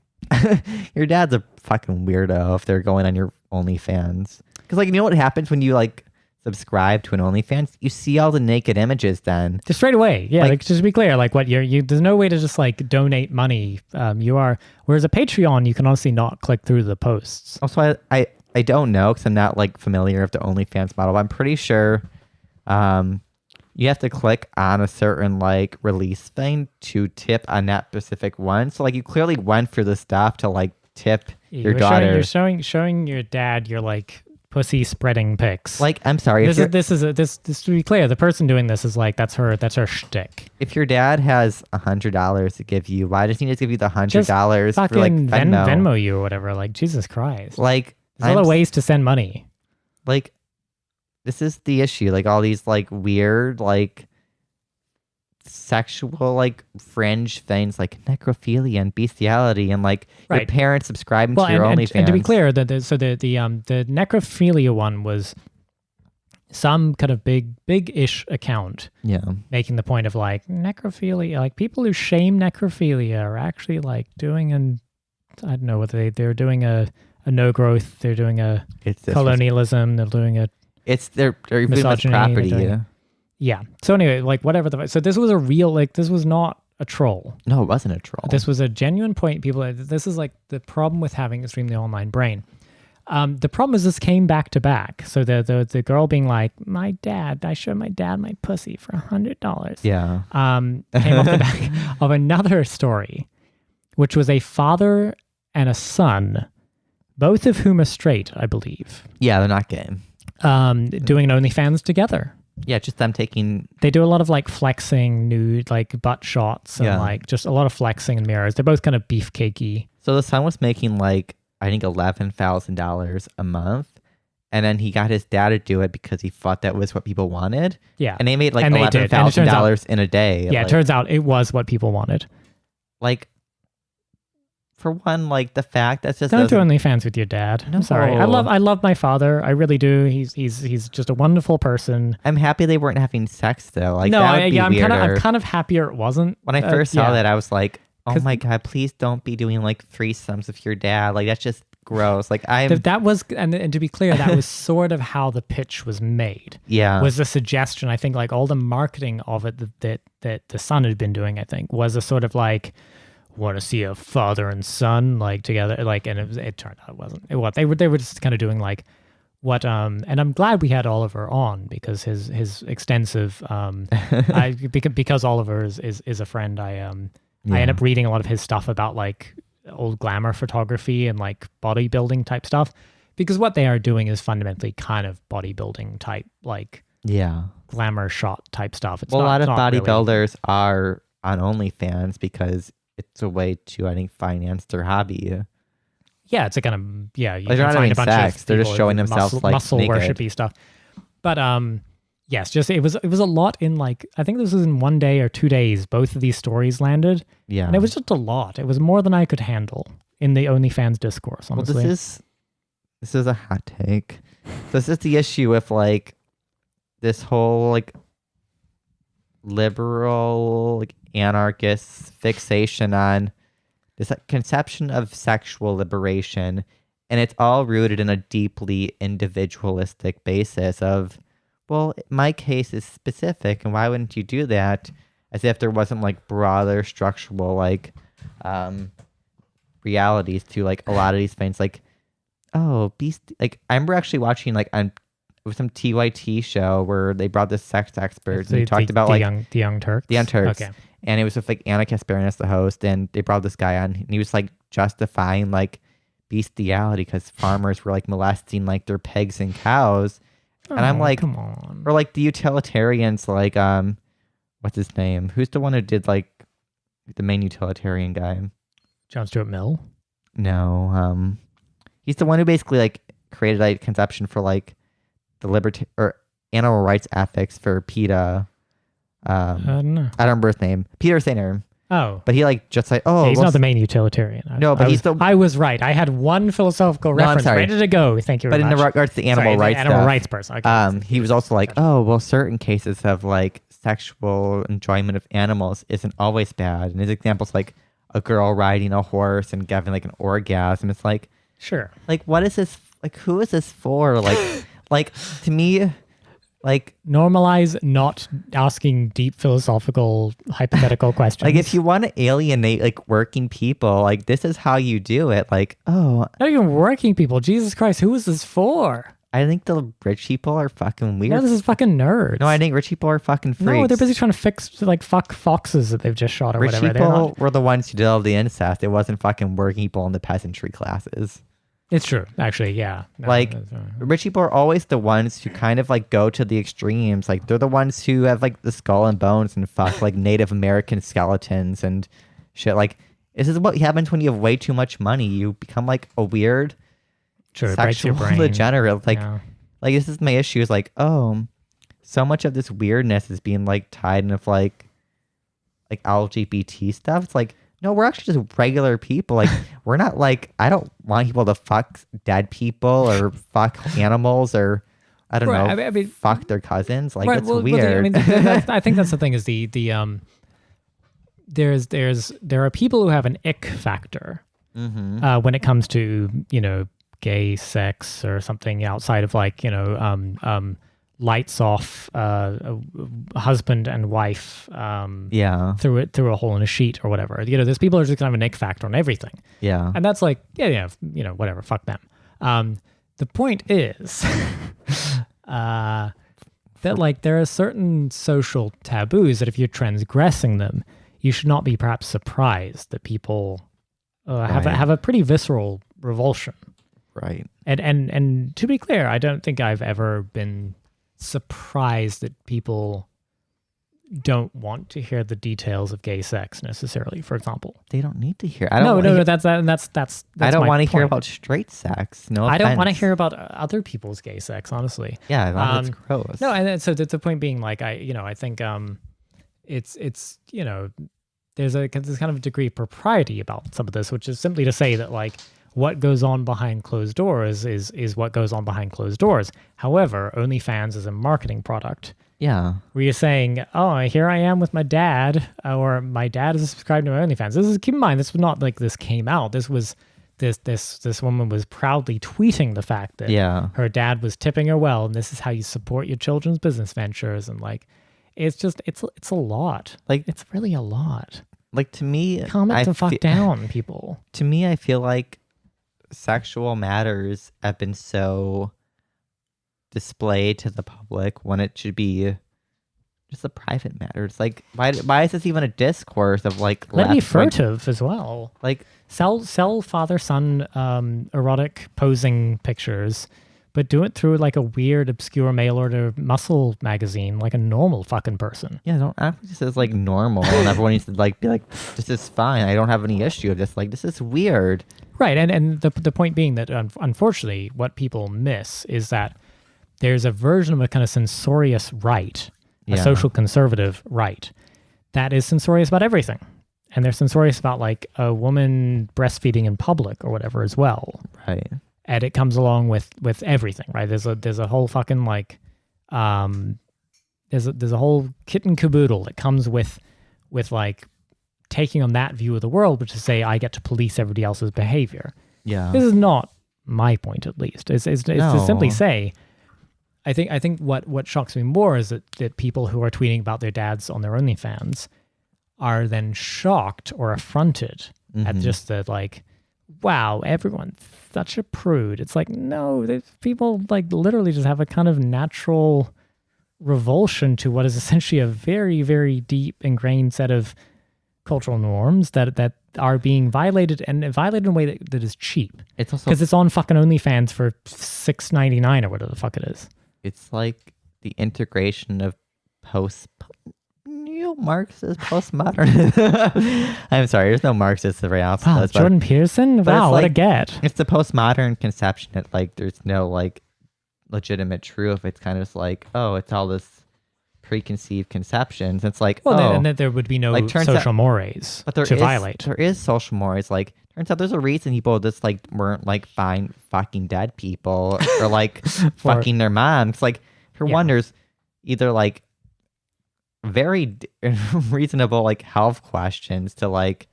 your dad's a fucking weirdo if they're going on your OnlyFans. Because like, you know what happens when you like subscribe to an OnlyFans, you see all the naked images then. Just straight away. Yeah, like just to be clear, like what there's no way to just like donate money. Whereas a Patreon, you can honestly not click through the posts. Also, I don't know because I'm not like familiar with the OnlyFans model. But I'm pretty sure you have to click on a certain like release thing to tip on that specific one. So like you clearly went for the stuff to like tip your daughter. You're showing your dad your like pussy spreading pics. Like, I'm sorry. This to be clear, the person doing this is like that's her shtick. If your dad has $100 to give you, why does he need to give you the $100 for like Venmo you or whatever? Like, Jesus Christ. Like, there's other ways to send money. Like, this is the issue. Like all these like weird like sexual like fringe things like necrophilia and bestiality and like your parents subscribing to your OnlyFans. And to be clear, the necrophilia one was some kind of big-ish account. Yeah. Making the point of like necrophilia, like people who shame necrophilia are actually like doing I don't know whether they're doing a no growth, they're doing a colonialism, they're doing a they're misogyny, property. Yeah. So anyway, like whatever. So this was a real, like this was not a troll. No, it wasn't a troll. This was a genuine point. This is like the problem with having extremely online brain. The problem is this came back to back. So the girl being like, my dad, I showed my dad my pussy for $100. Yeah. Came off the back of another story, which was a father and a son, both of whom are straight, I believe. Yeah, they're not gay. Doing an OnlyFans together. Yeah, just them taking... They do a lot of like flexing, nude, like butt shots and like just a lot of flexing in mirrors. They're both kind of beefcakey. So the son was making like, I think $11,000 a month. And then he got his dad to do it because he thought that was what people wanted. Yeah. And they made like $11,000 in a day. Yeah, it turns out it was what people wanted. Like, for one, like the fact that's just don't do OnlyFans with your dad. No. I'm sorry. I love my father. I really do. He's just a wonderful person. I'm happy they weren't having sex though. Like no, that would be weirder. I'm kind of happier it wasn't. When I first saw that, I was like, oh my God, please don't be doing like threesomes with your dad. Like that's just gross. Like that was, and to be clear, that was sort of how the pitch was made. Yeah, was the suggestion. I think like all the marketing of it that the son had been doing, I think, was a sort of like, want to see a father and son like together, like, and it turned out it wasn't. They were just kind of doing like what and I'm glad we had Oliver on because his extensive because Oliver is a friend. I end up reading a lot of his stuff about like old glamour photography and like bodybuilding type stuff, because what they are doing is fundamentally kind of bodybuilding type, like glamour shot type stuff. It's a lot of bodybuilders are on OnlyFans because it's a way to, I think, finance their hobby. Yeah, it's a kind of, you like can find a bunch sex. Of they're just showing themselves like muscle naked. worshipy stuff. But yes, just it was a lot in like, I think this was in 1 day or 2 days, both of these stories landed. Yeah. And it was just a lot. It was more than I could handle in the OnlyFans discourse, honestly. Well, this is a hot take. This is the issue with like this whole like liberal like anarchist fixation on this conception of sexual liberation, and it's all rooted in a deeply individualistic basis of, well, my case is specific and why wouldn't you do that, as if there wasn't like broader structural like realities to like a lot of these things. Like, oh, like I remember actually watching like on with some TYT show where they brought this sex expert and he talked about like the Young Turks. Okay. And it was with like Anna Kasparian as the host, and they brought this guy on, and he was like justifying like bestiality because farmers were like molesting like their pigs and cows. And I'm like, come on. Or like the utilitarians, like what's his name? Who's the one who did like the main utilitarian guy? John Stuart Mill? No, he's the one who basically like created like conception for like the or animal rights ethics for PETA. I don't remember his name. Peter Singer. Oh. But he like just like, he's not the main utilitarian. I was right. I had one philosophical reference ready to go. Thank you very much. But in regards to the animal rights rights person. Okay. He was also like, certain cases of like sexual enjoyment of animals isn't always bad. And his examples like a girl riding a horse and having like an orgasm. It's like, sure. Like, what is this? Like, who is this for? Like, like to me, Like, normalize not asking deep philosophical hypothetical questions. like if you want to alienate like working people, like this is how you do it. Like, oh, not even working people. Jesus Christ, who is this for? I think the rich people are fucking weird. No, this is fucking nerds. No, I think rich people are fucking freaks. No, they're busy trying to fix like fuck foxes that they've just shot or rich whatever. people were the ones who did all the incest. It wasn't fucking working people in the peasantry classes. It's true, actually. Yeah, no, like rich people are always the ones who kind of like go to the extremes. Like they're the ones who have like the skull and bones and fuck like Native American skeletons and shit. Like this is what happens when you have way too much money. You become like a weird sexual degenerate. Like, like this is my issue. Is like, oh, so much of this weirdness is being like tied in with like LGBT stuff. It's like, no, we're actually just regular people. Like, we're not like, I don't want people to fuck dead people or fuck animals or I don't know, I mean, fuck their cousins. Like, that's weird. I think that's the thing is there are people who have an ick factor when it comes to, you know, gay sex or something outside of like, you know, lights off husband and wife through a hole in a sheet or whatever. You know, there's people who are just kind of an ick factor on everything. Yeah. And that's like, yeah, you know, whatever, fuck them. The point is that like there are certain social taboos that if you're transgressing them, you should not be perhaps surprised that people have a pretty visceral revulsion. Right. And to be clear, I don't think I've ever been surprised that people don't want to hear the details of gay sex necessarily, for example. They don't need to hear. That's I don't want to hear about straight sex. No, I don't want to hear about other people's gay sex, honestly. Yeah, that's gross. No, and so the point being, like, I think it's you know, there's kind of a degree of propriety about some of this, which is simply to say that like what goes on behind closed doors is what goes on behind closed doors. However, OnlyFans is a marketing product. Yeah. Where you're saying, oh, here I am with my dad, or my dad is subscribed to my OnlyFans. Keep in mind, this was not like this came out. This was this woman was proudly tweeting the fact that her dad was tipping her well, and this is how you support your children's business ventures. And like, it's a lot. Like, it's really a lot. Like, to me, calm it the fuck down, people. To me, I feel like sexual matters have been so displayed to the public when it should be just a private matter. It's like, why is this even a discourse of like, let me furtive as well. Like, sell father-son erotic posing pictures, but do it through like a weird obscure mail order muscle magazine, like a normal fucking person. Yeah, don't act like this is like normal and everyone needs to like be like, this is fine. I don't have any issue with this. Like, this is weird. Right, and the point being that unfortunately what people miss is that there's a version of a kind of censorious right, a social conservative right, that is censorious about everything. And they're censorious about like a woman breastfeeding in public or whatever as well. Right. And it comes along with everything, right? There's a whole fucking like there's a whole kit and caboodle that comes with like taking on that view of the world, which is say I get to police everybody else's behavior. Yeah. This is not my point, at least. It's to simply say, I think what shocks me more is that people who are tweeting about their dads on their OnlyFans are then shocked or affronted at just the like, wow, everyone's such a prude. It's like, no, people like literally just have a kind of natural revulsion to what is essentially a very, very deep ingrained set of cultural norms that are being violated, and violated in a way that is cheap. It's also because it's on fucking OnlyFans for $6.99 or whatever the fuck it is. It's like the integration of neo-Marxist postmodern. I'm sorry, there's no Marxist right now. Wow, Jordan Peterson? Wow, what a get. It's the postmodern conception that like there's no like legitimate truth. It's kind of just like, oh, it's all this preconceived conceptions. It's like, then there would be no like, social mores to violate. There is social mores. Like, turns out there's a reason people just like weren't like fine fucking dead people or like fucking their moms. Like, for one, there's either like very reasonable like health questions to like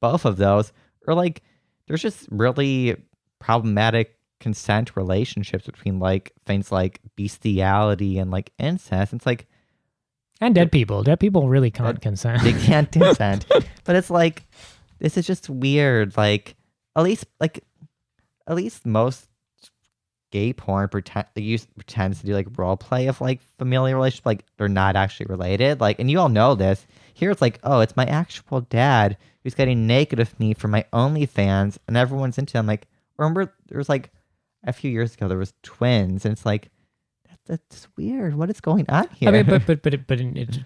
both of those, or like there's just really problematic consent relationships between like things like bestiality and like incest. It's like, and dead people really can't consent. They can't consent. But it's like, this is just weird. Like at least most gay porn pretends to do like role play of like familial relationships, like they're not actually related. Like, and you all know this. Here it's like, oh, it's my actual dad who's getting naked with me for my OnlyFans, and everyone's into them. Like, remember there was like a few years ago there was twins, and it's like that's weird. What is going on here? I mean, but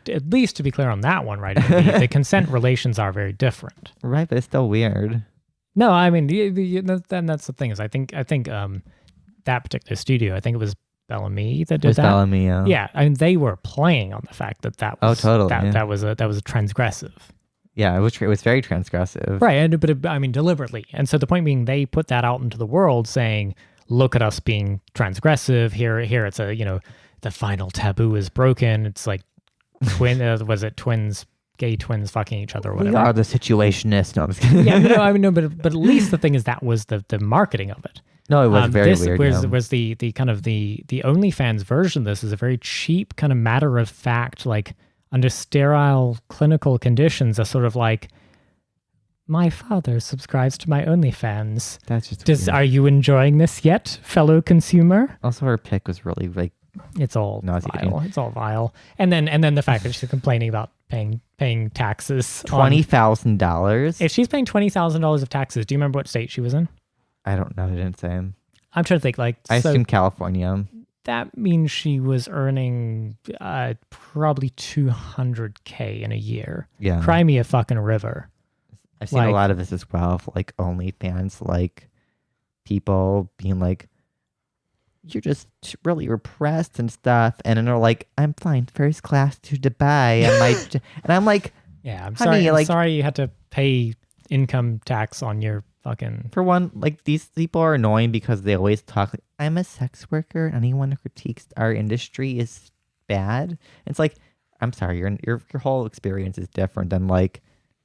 at least to be clear on that one, right? I mean, the consent relations are very different, right? But it's still weird. No, I mean, then that's the thing is, I think that particular studio, I think it was Bellamy that did that. Bellamy, yeah. Yeah, I mean, they were playing on the fact that was totally that was a transgressive. Yeah, it was very transgressive. Right, but I mean deliberately. And so the point being, they put that out into the world, saying, "Look at us being transgressive. Here, it's a the final taboo is broken. It's like twins." Gay twins fucking each other or whatever. We are the situationists. No, I'm just kidding. Yeah, no, I mean, no, but at least the thing is that was the marketing of it. No, it was very weird. Was the kind of the OnlyFans version of this is a very cheap kind of matter of fact, like under sterile clinical conditions, a sort of like, my father subscribes to my OnlyFans. That's just weird. Are you enjoying this yet, fellow consumer? Also, her pic was really like, it's all vile. It's all vile. And then the fact that she's complaining about paying taxes. $20,000. If she's paying $20,000 of taxes, do you remember what state she was in? I don't know. They didn't say. I'm trying to think. Like, I assume California. That means she was earning probably $200K in a year. Yeah. Cry me a fucking river. I've seen a lot of this as well. Of like OnlyFans, like people being like, you're just really repressed and stuff, and then they're like, I'm flying first class to Dubai, and I'm like, yeah, I'm honey, sorry, like, I'm sorry you had to pay income tax on your fucking. For one, like these people are annoying because they always talk like, I'm a sex worker, and anyone who critiques our industry is bad. It's like, I'm sorry, your whole experience is different than like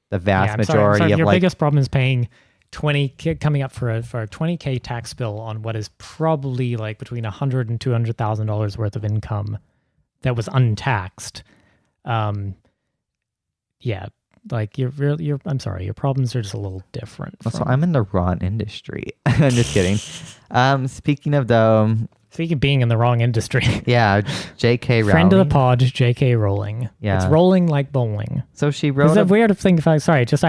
the vast majority of your like. Biggest problem is paying coming up for a $20K tax bill on what is probably like between $100,000 and $200,000 worth of income that was untaxed. Yeah, like I'm sorry, your problems are just a little different. Also, I'm in the wrong industry. I'm just kidding. Speaking of being in the wrong industry. Yeah, J.K. Rowling. Friend of the pod, J.K. Rowling. Yeah. It's rolling like bowling. So she wrote... Is it weird to think I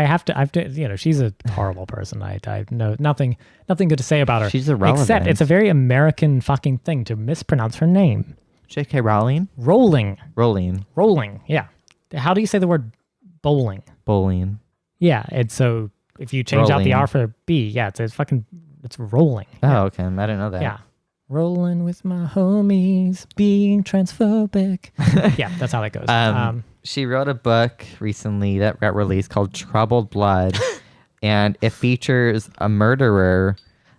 have to, she's a horrible person. I know nothing good to say about her. She's irrelevant. Except it's a very American fucking thing to mispronounce her name. J.K. Rowling? Rolling. Rolling, yeah. How do you say the word bowling? Bowling. Yeah, and so if you change out the R for B, yeah, it's rolling. Oh, yeah. okay. I didn't know that. Yeah. Rolling with my homies, being transphobic. Yeah, that's how that goes. She wrote a book recently that got released called Troubled Blood, and it features a murderer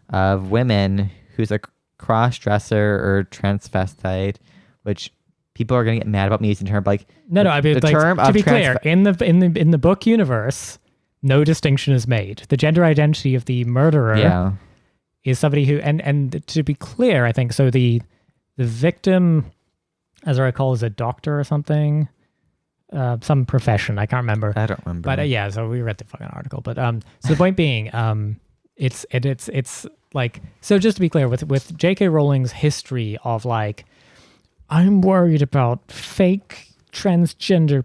of women who's a cross-dresser or transvestite, which people are going to get mad about me using the term. Like, no, I mean, like, to be clear, in the book universe, no distinction is made. The gender identity of the murderer is somebody who, and to be clear, I think, so the victim, as I recall, is a doctor or something, some profession, I can't remember. I don't remember. But yeah, so we read the fucking article. But so the point being, it's like, so just to be clear, with J.K. Rowling's history of like, I'm worried about fake transgender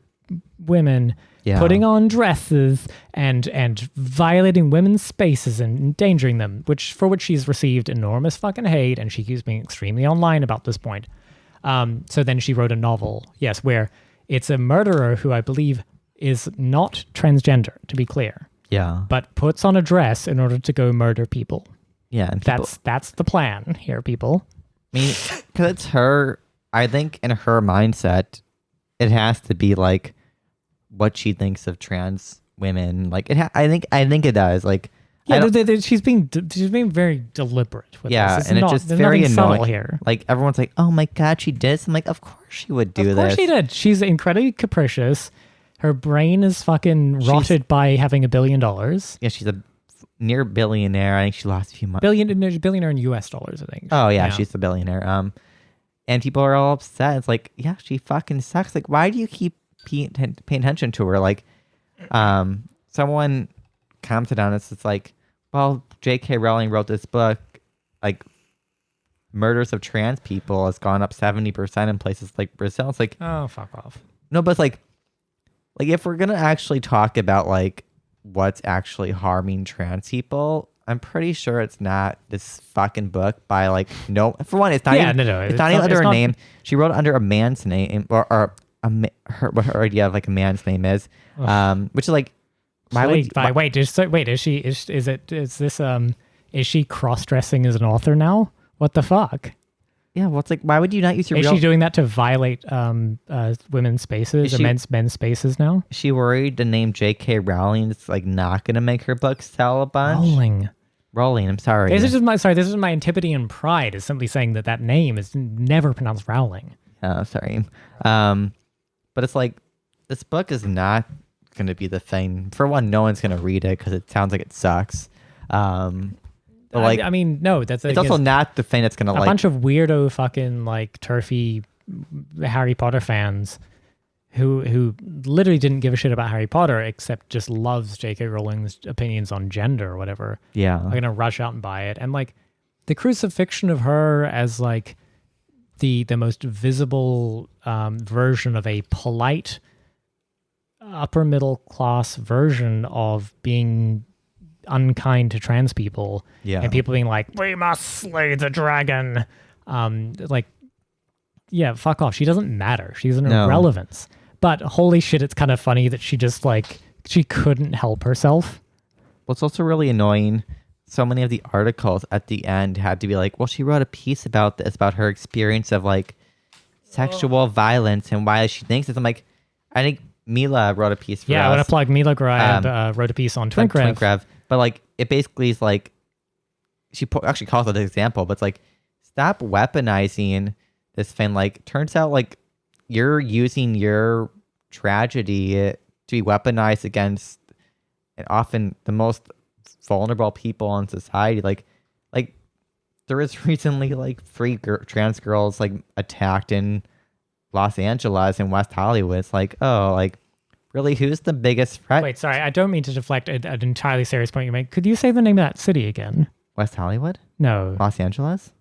women putting on dresses and violating women's spaces and endangering them, for which she's received enormous fucking hate, and she keeps being extremely online about this point. So then she wrote a novel, where it's a murderer who I believe is not transgender, to be clear. Yeah. But puts on a dress in order to go murder people. Yeah. And that's the plan here, people. I mean, because it's her, I think in her mindset, it has to be like what she thinks of trans women. Like I think it does. Like, yeah, she's being very deliberate with this. And it's just very annoying here. Like everyone's like, "Oh my god, she did this." I'm like, "Of course she would do this." Of course she did. She's incredibly capricious. Her brain is fucking rotted by having $1 billion. Yeah, she's a near billionaire. I think she lost a few months. Billionaire in US dollars, I think. Oh yeah, she's the billionaire. And people are all upset. It's like, yeah, she fucking sucks. Like, why do you keep paying attention to her? Like, someone commented on this. It's like, well, J.K. Rowling wrote this book. Like, murders of trans people has gone up 70% in places like Brazil. It's like, oh, fuck off. No, but it's like if we're gonna actually talk about like what's actually harming trans people, I'm pretty sure it's not this fucking book by like no. For one, it's not even. No. It's not even under her name. She wrote it under a man's name or what her idea of like a man's name is, which is like. Is she cross-dressing as an author now? What the fuck? Yeah, well, it's like, why would you not use your Is she doing that to violate women's spaces or men's spaces now? Is she worried the name J.K. Rowling is like not going to make her book sell a bunch? Rowling, I'm sorry. This is my antipathy and pride is simply saying that name is never pronounced Rowling. Oh, sorry. But it's like, this book is not going to be the thing. For one, no one's going to read it because it sounds like it sucks. But like, I mean, no, it's also not the thing that's going to like... A bunch of weirdo fucking like turfy Harry Potter fans who literally didn't give a shit about Harry Potter except just loves J.K. Rowling's opinions on gender or whatever. Yeah. Are going to rush out and buy it. And like the crucifixion of her as like the most visible version of a polite upper middle class version of being unkind to trans people, and people being like, we must slay the dragon, like, yeah, fuck off. She doesn't matter. She's an irrelevance. But holy shit, it's kind of funny that she just like she couldn't help herself. Well, it's also really annoying. So many of the articles at the end had to be like, well, she wrote a piece about this, about her experience of like sexual violence and why she thinks this. I'm like, I think Mila wrote a piece for us. I want to plug Mila Grab wrote a piece on Twinkrev. But like, it basically is like, she actually calls it an example, but it's like, stop weaponizing this thing. Like, turns out like you're using your tragedy to be weaponized against and often the most vulnerable people in society. Like there was recently like 3 trans girls like attacked in Los Angeles and West Hollywood. It's like, oh, like, really, who's the biggest threat? Wait, sorry, I don't mean to deflect an entirely serious point you make. Could you say the name of that city again? West Hollywood? No. Los Angeles?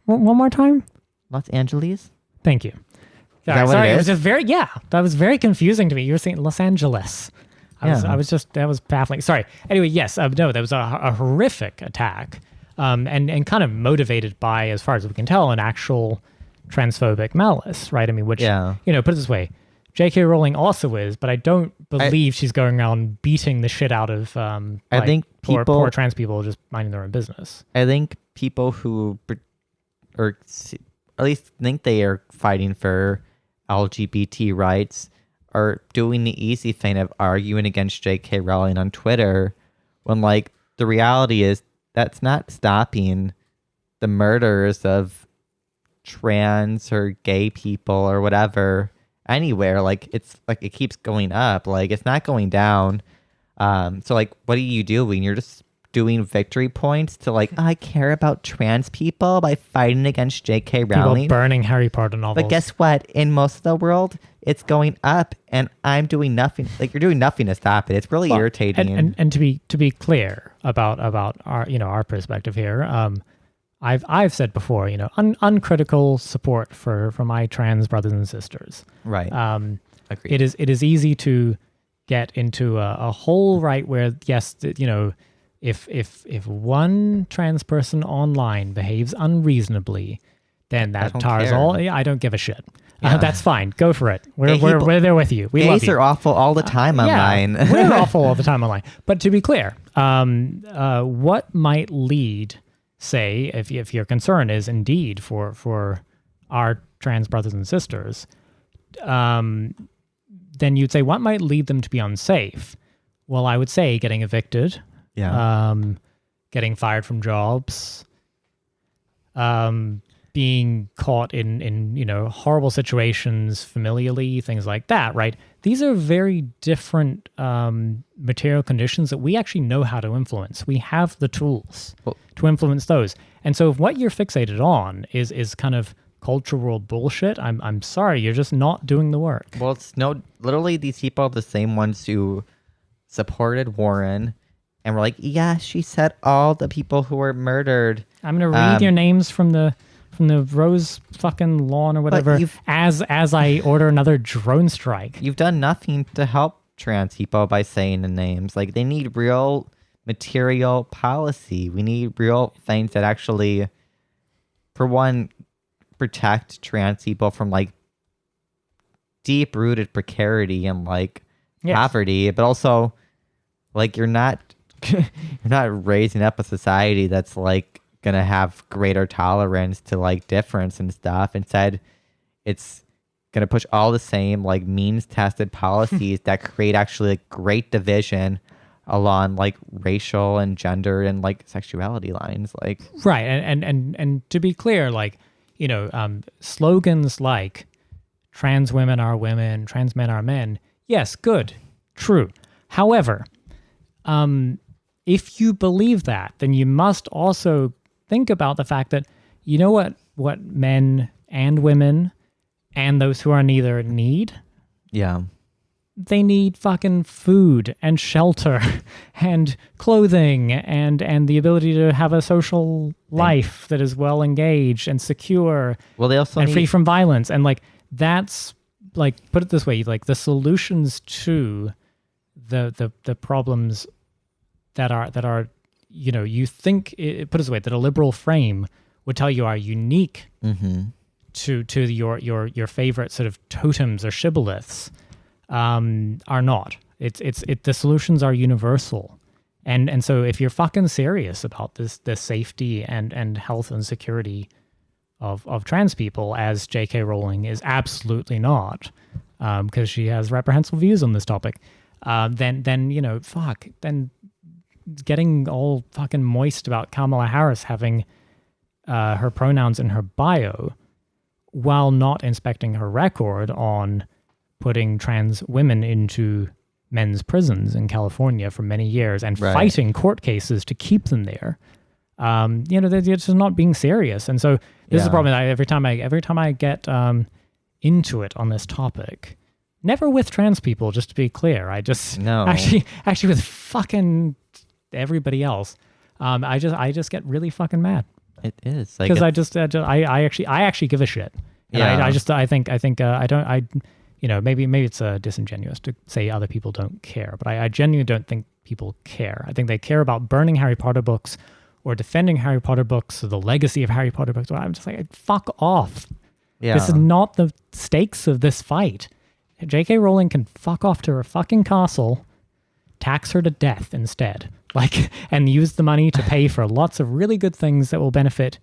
One more time? Los Angeles? Thank you. Is that what it is? It was just that was very confusing to me. You were saying Los Angeles. That was baffling. Sorry. Anyway, yes, no, that was a horrific attack, and kind of motivated by, as far as we can tell, an actual transphobic malice, right? I mean, which, put it this way, J.K. Rowling also is, but I don't believe she's going around beating the shit out of I think poor trans people just minding their own business. I think people who, or at least think they are fighting for LGBT rights, are doing the easy thing of arguing against J.K. Rowling on Twitter, when like the reality is that's not stopping the murders of trans or gay people or whatever anywhere. Like it's like it keeps going up. Like it's not going down. So like, what are you doing? You're just doing victory points to like, I care about trans people by fighting against J.K. Rowling. People burning Harry Potter novels. But guess what? In most of the world, it's going up, and I'm doing nothing. Like you're doing nothing to stop it. It's really irritating. And to be clear about our our perspective here, I've said before, uncritical support for my trans brothers and sisters. Right. Agreed. It is easy to get into a hole, right, where yes, if one trans person online behaves unreasonably, then that tars all. I don't give a shit. Yeah. That's fine. Go for it. We're there with you. We love you. Gays are awful all the time online. We're awful all the time online. But to be clear, what might lead, say, if your concern is indeed for our trans brothers and sisters, then you'd say what might lead them to be unsafe? Well, I would say getting evicted. Yeah. Getting fired from jobs. being caught in horrible situations familially, things like that, right? These are very different material conditions that we actually know how to influence. We have the tools to influence those. And so if what you're fixated on is kind of cultural bullshit, I'm sorry, you're just not doing the work. Well, literally these people are the same ones who supported Warren and were like, yeah, she said all the people who were murdered. I'm going to read your names from the rose fucking lawn or whatever as I order another drone strike. You've done nothing to help trans people by saying the names. Like, they need real material policy. We need real things that actually, for one, protect trans people from like deep-rooted precarity and like poverty, but also like you're not raising up a society that's like gonna have greater tolerance to like difference and stuff. Instead, it's gonna push all the same like means-tested policies that create actually like great division along like racial and gender and like sexuality lines. Like, right, and to be clear, like, slogans like trans women are women, trans men are men. Yes, good, true. However, if you believe that, then you must also think about the fact that, you know what men and women and those who are neither need? Yeah. They need fucking food and shelter and clothing and the ability to have a social life that is well engaged and secure. Well, they also and free from violence. And like, that's like, put it this way, like the solutions to the problems that are you think, put it this way, that a liberal frame would tell you are unique to your favorite sort of totems or shibboleths, are not. The solutions are universal. And so if you're fucking serious about the safety and health and security of trans people, as J.K. Rowling is absolutely not, because she has reprehensible views on this topic, then getting all fucking moist about Kamala Harris having her pronouns in her bio while not inspecting her record on putting trans women into men's prisons in California for many years and fighting court cases to keep them there. They're just not being serious. And so this is the problem. Every time I get into it on this topic, never with trans people, just to be clear, actually with fucking everybody else, I just get really fucking mad. It is because I actually give a shit. And maybe it's disingenuous to say other people don't care, but I genuinely don't think people care. I think they care about burning Harry Potter books or defending Harry Potter books or the legacy of Harry Potter books. I'm just like, fuck off. Yeah. This is not the stakes of this fight. J.K. Rowling can fuck off to her fucking castle, tax her to death instead, and use the money to pay for lots of really good things that will benefit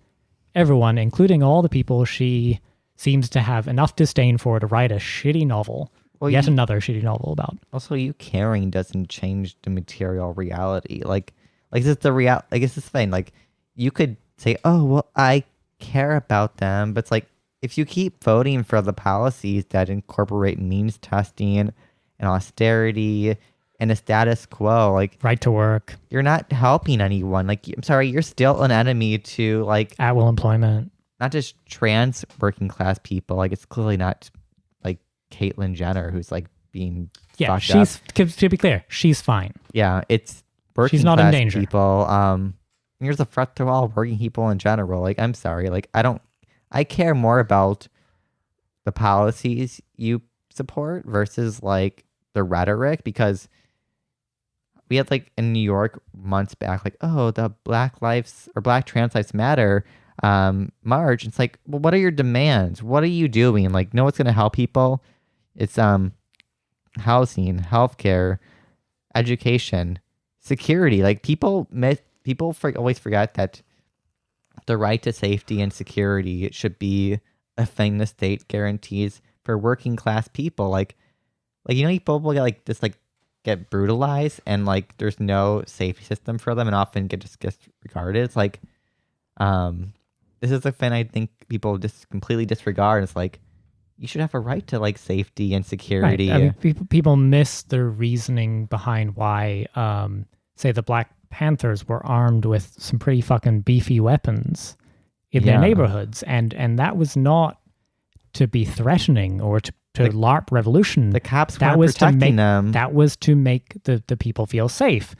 everyone, including all the people she seems to have enough disdain for to write a shitty novel, another shitty novel about. Also, you caring doesn't change the material reality. Like this is the real. I guess it's fine. Like, you could say, "Oh, well, I care about them," but it's like, if you keep voting for the policies that incorporate means testing and austerity and a status quo, like right to work, you're not helping anyone. Like, I'm sorry, you're still an enemy to like at-will employment. Not just trans working class people. Like, it's clearly not like Caitlyn Jenner who's like being fucked up. To be clear, she's fine. Yeah, it's working she's not class in danger. People. Here's a threat to all working people in general. Like, I'm sorry. Like, I care more about the policies you support versus like the rhetoric, because we had like in New York months back, like, oh, the Black Trans Lives Matter march. It's like, well, what are your demands? What are you doing? Like, no, what's going to help people? It's housing, healthcare, education, security. Like, people always forget that the right to safety and security should be a thing the state guarantees for working class people. Like people will get like this, like get brutalized, and like there's no safety system for them, and often get disregarded. It's like, this is the thing I think people just completely disregard. It's like, you should have a right to like safety and security. Right. I mean, people miss the reasoning behind why, say, the Black Panthers were armed with some pretty fucking beefy weapons in their neighborhoods, and that was not to be threatening or to LARP revolution. The cops weren't protecting them. That was to make the people feel safe,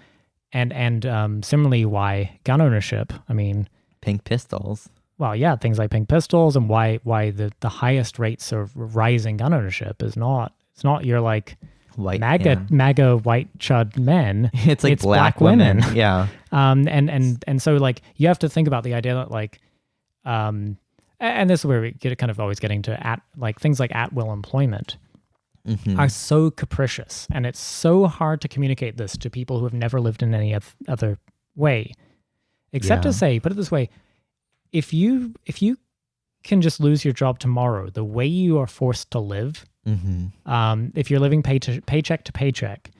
and similarly, why gun ownership? I mean, pink pistols. Well, yeah, things like pink pistols, and why the highest rates of rising gun ownership is not. It's not your like MAGA white chud men. It's like black women. Yeah. And so like you have to think about the idea that like, and this is where we get kind of always getting to things like at-will employment are so capricious, and it's so hard to communicate this to people who have never lived in any other way, except to say, put it this way, if you can just lose your job tomorrow, the way you are forced to live, if you're living paycheck to paycheck,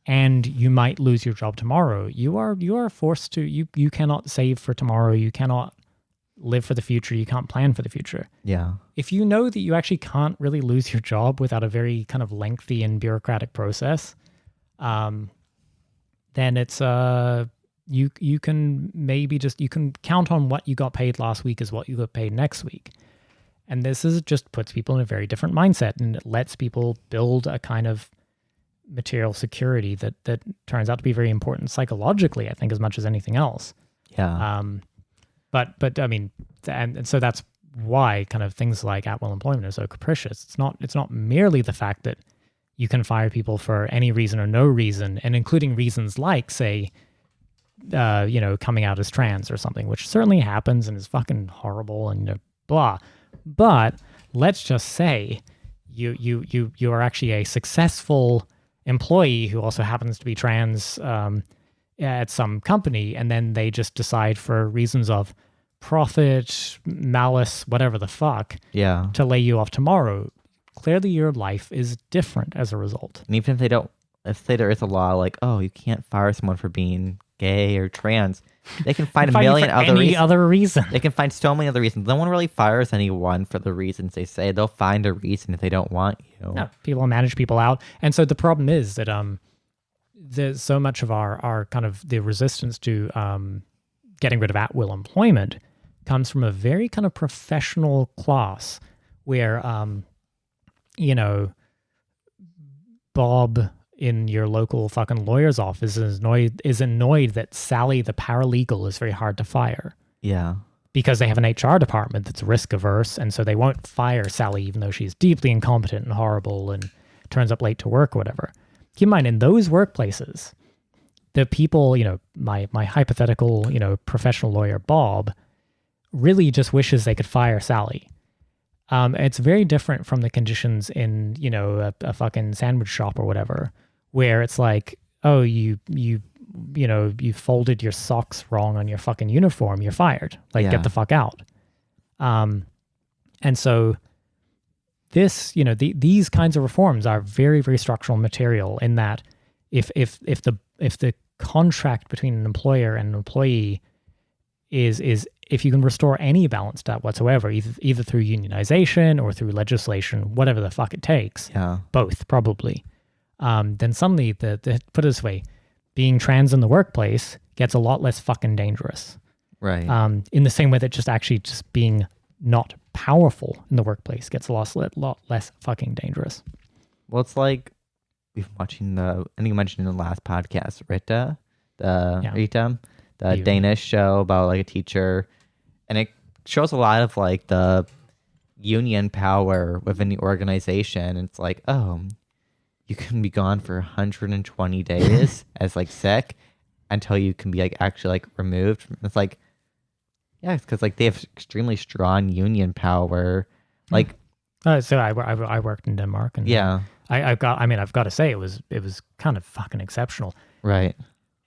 and you might lose your job tomorrow, you are forced to you cannot save for tomorrow, you cannot live for the future, you can't plan for the future. Yeah. If you know that you actually can't really lose your job without a very kind of lengthy and bureaucratic process, then it's you can maybe you can count on what you got paid last week is what you got paid next week. And this just puts people in a very different mindset, and it lets people build a kind of material security that turns out to be very important psychologically, I think, as much as anything else. Yeah. But I mean, and so that's why kind of things like at-will employment are so capricious. It's not merely the fact that you can fire people for any reason or no reason, and including reasons like, say, coming out as trans or something, which certainly happens and is fucking horrible and blah. But let's just say you are actually a successful employee who also happens to be trans at some company, and then they just decide for reasons of profit, malice, whatever the fuck, to lay you off tomorrow. Clearly your life is different as a result. And even if there is a law like, oh, you can't fire someone for being gay or trans, they can find a million other reasons. They can find so many other reasons. No one really fires anyone for the reasons they say. They'll find a reason if they don't want you. No, people manage people out. And so the problem is that there's so much of our kind of the resistance to getting rid of at-will employment comes from a very kind of professional class where, Bob in your local fucking lawyer's office is annoyed that Sally, the paralegal, is very hard to fire. Yeah. Because they have an HR department that's risk averse, and so they won't fire Sally even though she's deeply incompetent and horrible and turns up late to work or whatever. Keep in mind, in those workplaces, the people, my hypothetical, professional lawyer, Bob, really just wishes they could fire Sally. It's very different from the conditions in, a fucking sandwich shop or whatever, where it's like, oh, you folded your socks wrong on your fucking uniform, you're fired. Get the fuck out. And so this, these kinds of reforms are very, very structural material in that if the contract between an employer and an employee is if you can restore any balance to that whatsoever, either through unionization or through legislation, whatever the fuck it takes, both probably, then suddenly put it this way, being trans in the workplace gets a lot less fucking dangerous. Right. In the same way that just being not powerful in the workplace gets a lot less fucking dangerous. Well, it's like we've been watching I think you mentioned in the last podcast, Rita, the Danish show about like a teacher, and it shows a lot of like the union power within the organization. And it's like, oh, you can be gone for 120 days as like sick until you can be like actually like removed. It's like, yeah, it's because like they have extremely strong union power. Like, so I worked in Denmark, and I've got to say it was kind of fucking exceptional. Right.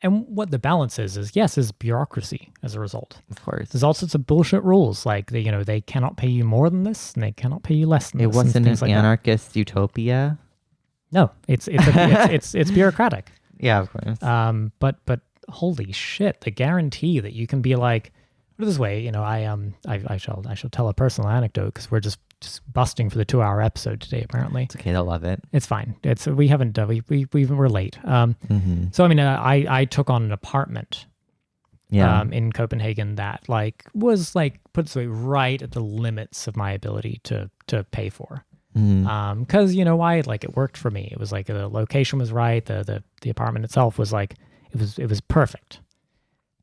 And what the balance is bureaucracy as a result. Of course. There's all sorts of bullshit rules, like they cannot pay you more than this, and they cannot pay you less than this. It wasn't an anarchist utopia. No, it's bureaucratic. Yeah, of course. But holy shit, the guarantee that you can be like, what Put it this way, I shall tell a personal anecdote because we're just busting for the 2-hour episode today. Apparently, It's okay. They'll love it. it's fine. We haven't done. We're late. So I mean, I took on an apartment. Yeah. In Copenhagen that was put this way right at the limits of my ability to pay for. Because why? It worked for me. It was the location was right. The apartment itself was it was perfect.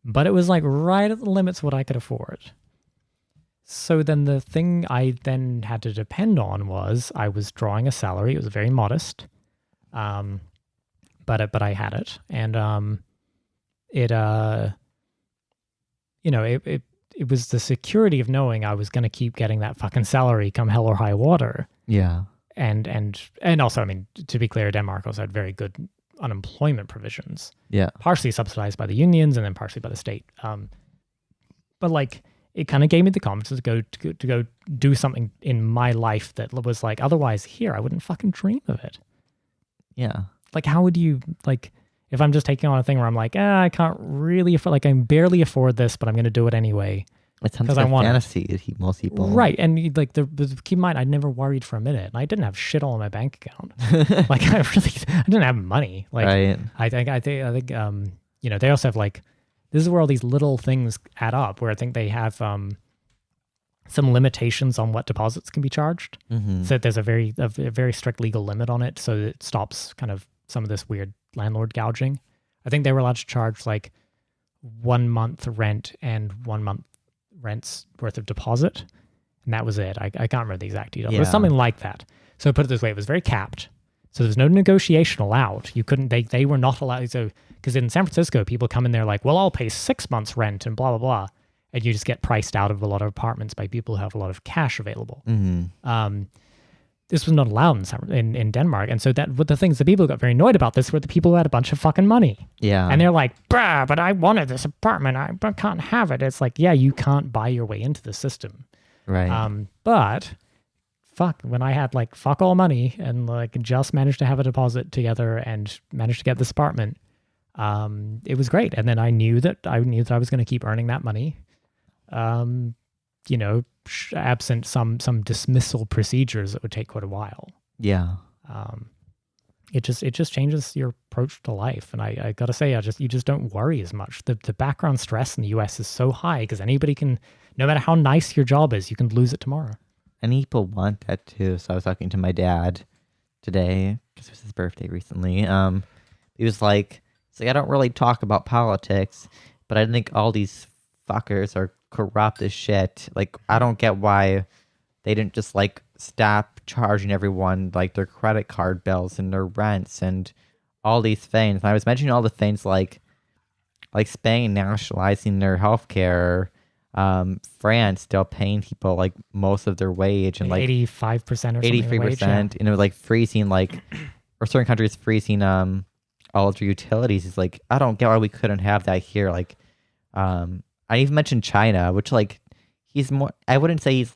But it was right at the limits of what I could afford. So then the thing I then had to depend on was I was drawing a salary. It was very modest. But I had it. And it was the security of knowing I was going to keep getting that fucking salary come hell or high water. Yeah. And also, I mean, to be clear, Denmark also had very good unemployment provisions. Yeah. Partially subsidized by the unions and then partially by the state. But it kind of gave me the confidence to go do something in my life that was otherwise here, I wouldn't fucking dream of it. Yeah. How would you if I'm just taking on a thing where I'm I can't really afford, I can barely afford this, but I'm going to do it ananyway. It sounds like a fantasy to most people. Right. And keep in mind, I never worried for a minute. And I didn't have shit all in my bank account. I didn't have money. Right. I think, they also have this is where all these little things add up, where I think they have some limitations on what deposits can be charged. Mm-hmm. So there's a very strict legal limit on it. So it stops kind of some of this weird landlord gouging. I think they were allowed to charge 1 month rent and 1 month rent's worth of deposit, and that was it. I can't remember the exact details. It was something like that. So put it this way, it was very capped. So there's no negotiation allowed. You couldn't. They were not allowed. So because in San Francisco, people come in there well, I'll pay 6 months rent and blah blah blah, and you just get priced out of a lot of apartments by people who have a lot of cash available. Mm-hmm. This was not allowed in Denmark. And so the things, the people who got very annoyed about this were the people who had a bunch of fucking money. Yeah. And they're bruh, but I wanted this apartment. I can't have it. It's yeah, you can't buy your way into the system. Right. But fuck, when I had fuck all money and just managed to have a deposit together and managed to get this apartment, it was great. And then I knew that I was going to keep earning that money. Absent some dismissal procedures that would take quite a while. Yeah. It just changes your approach to life. And I gotta say, you just don't worry as much. The background stress in the US is so high because anybody can, no matter how nice your job is, you can lose it tomorrow. And people want that too. So I was talking to my dad today because it was his birthday recently. He was like, I don't really talk about politics, but I think all these fuckers are corrupt as shit. I don't get why they didn't just stop charging everyone their credit card bills and their rents and all these things. And I was mentioning all the things like Spain nationalizing their healthcare, France still paying people most of their wage and 85% or something. 83%, and freezing or certain countries freezing all of their utilities. Is I don't get why we couldn't have that here. I even mentioned China, which he's more, I wouldn't say he's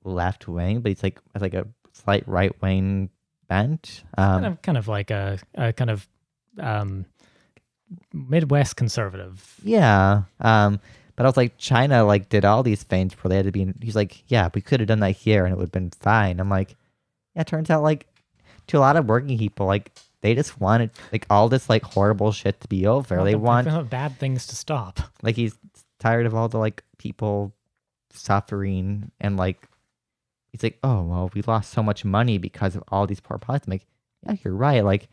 left wing, but he's has a slight right wing bent. Kind of like a kind of Midwest conservative. Yeah. But I was China did all these things where they had to be. He's yeah, we could have done that here and it would have been fine. I'm yeah, it turns out to a lot of working people they just wanted all this horrible shit to be over. Well, they want bad things to stop. He's tired of all the people suffering and he's oh well, we lost so much money because of all these poor politics. I'm yeah, you're right.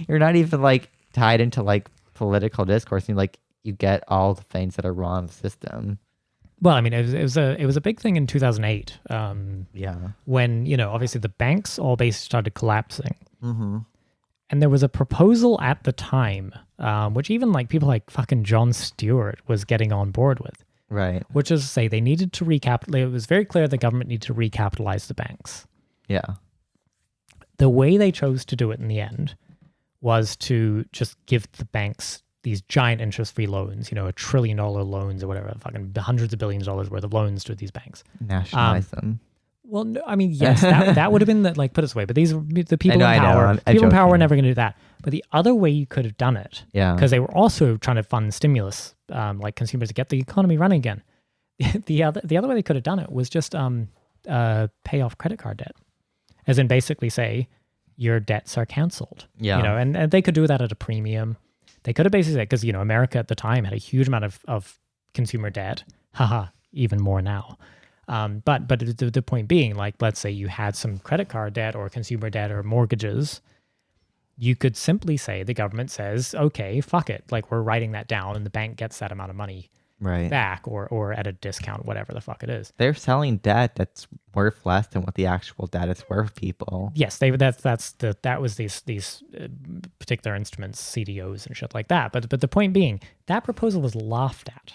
You're not even tied into political discourse and you get all the things that are wrong in the system. Well, I mean, it was a big thing in 2008. Yeah, when obviously the banks all basically started collapsing. Mm-hmm. And there was a proposal at the time, which even people like fucking Jon Stewart was getting on board with. Right. Which is to say they needed to recapitalize. It was very clear the government needed to recapitalize the banks. Yeah. The way they chose to do it in the end was to just give the banks these giant interest-free loans, $1 trillion loans or whatever, fucking hundreds of billions of dollars worth of loans to these banks. Nationalize them. Well, no, I mean, yes, that would have been put it this way, but the people in power, people in power were never going to do that. But the other way you could have done it, yeah, because they were also trying to fund stimulus, consumers to get the economy running again. the other way they could have done it was just pay off credit card debt, as in basically say your debts are canceled. Yeah. You know, and they could do that at a premium. They could have basically said, because, you know, America at the time had a huge amount of consumer debt. Haha, even more now. But the point being, like, let's say you had some credit card debt or consumer debt or mortgages, you could simply say, the government says, okay, fuck it. Like, we're writing that down and the bank gets that amount of money back or at a discount, whatever the fuck it is. They're selling debt that's worth less than what the actual debt is worth, people. Yes, that was these particular instruments, CDOs and shit like that. But the point being, that proposal was laughed at.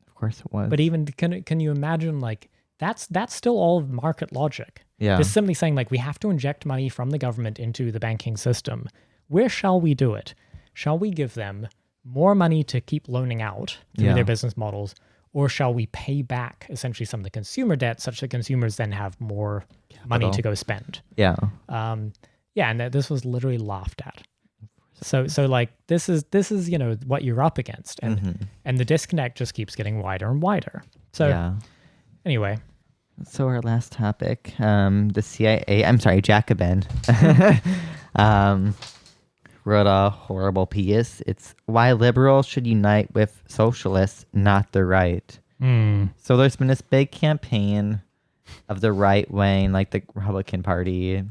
Of course it was. But even can you imagine, like, that's still all market logic. Yeah. Just simply saying, like, we have to inject money from the government into the banking system. Where shall we do it? Shall we give them more money to keep loaning out through their business models, or shall we pay back essentially some of the consumer debt such that consumers then have more money to go spend? Yeah. And this was literally laughed at. So like this is you know what you're up against, and the disconnect just keeps getting wider and wider. So anyway. So our last topic, the CIA, Jacobin, wrote a horrible piece. It's why liberals should unite with socialists, not the right. So there's been this big campaign of the right wing, like the Republican Party,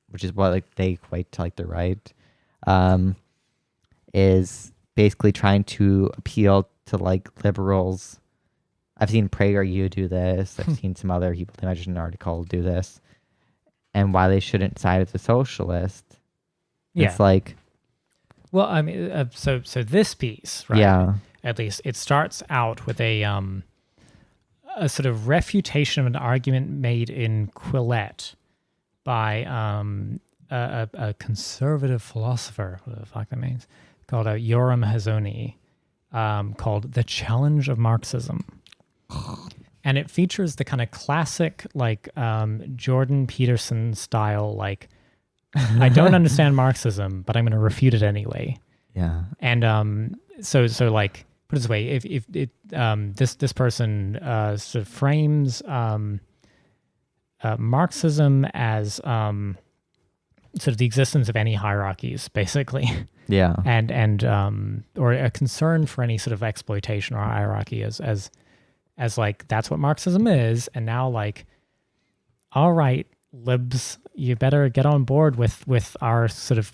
which is what like they equate to like the right, is basically trying to appeal to like liberals. I've seen PragerU do this. I've seen some other people, I mentioned an article, do this. And why they shouldn't side with the socialist. It's like... Well, I mean, so this piece, right? Yeah. At least, it starts out with a sort of refutation of an argument made in Quillette by a conservative philosopher, what the fuck that means, called Yoram Hazony, called The Challenge of Marxism. And it features the kind of classic, like, Jordan Peterson style, like, I don't understand Marxism, but I'm going to refute it anyway. Yeah. And so like, put it this way, if this person sort of frames Marxism as sort of the existence of any hierarchies, basically. Yeah. And or a concern for any sort of exploitation or hierarchy as like, that's what Marxism is. And now, like, all right, libs, you better get on board with our sort of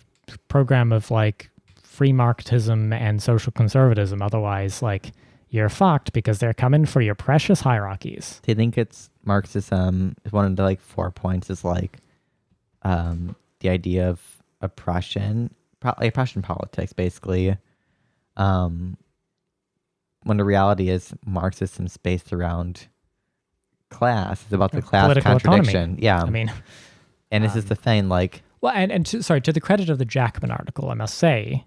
program of like free marketism and social conservatism. Otherwise, like, you're fucked because they're coming for your precious hierarchies. Do you think it's Marxism? One of the like 4 points is like the idea of oppression politics, basically. When the reality is Marxism's based around class. It's about the class political contradiction. Economy. Yeah. I mean, and this is the thing, like... Well, and to the credit of the Jacobin article, I must say,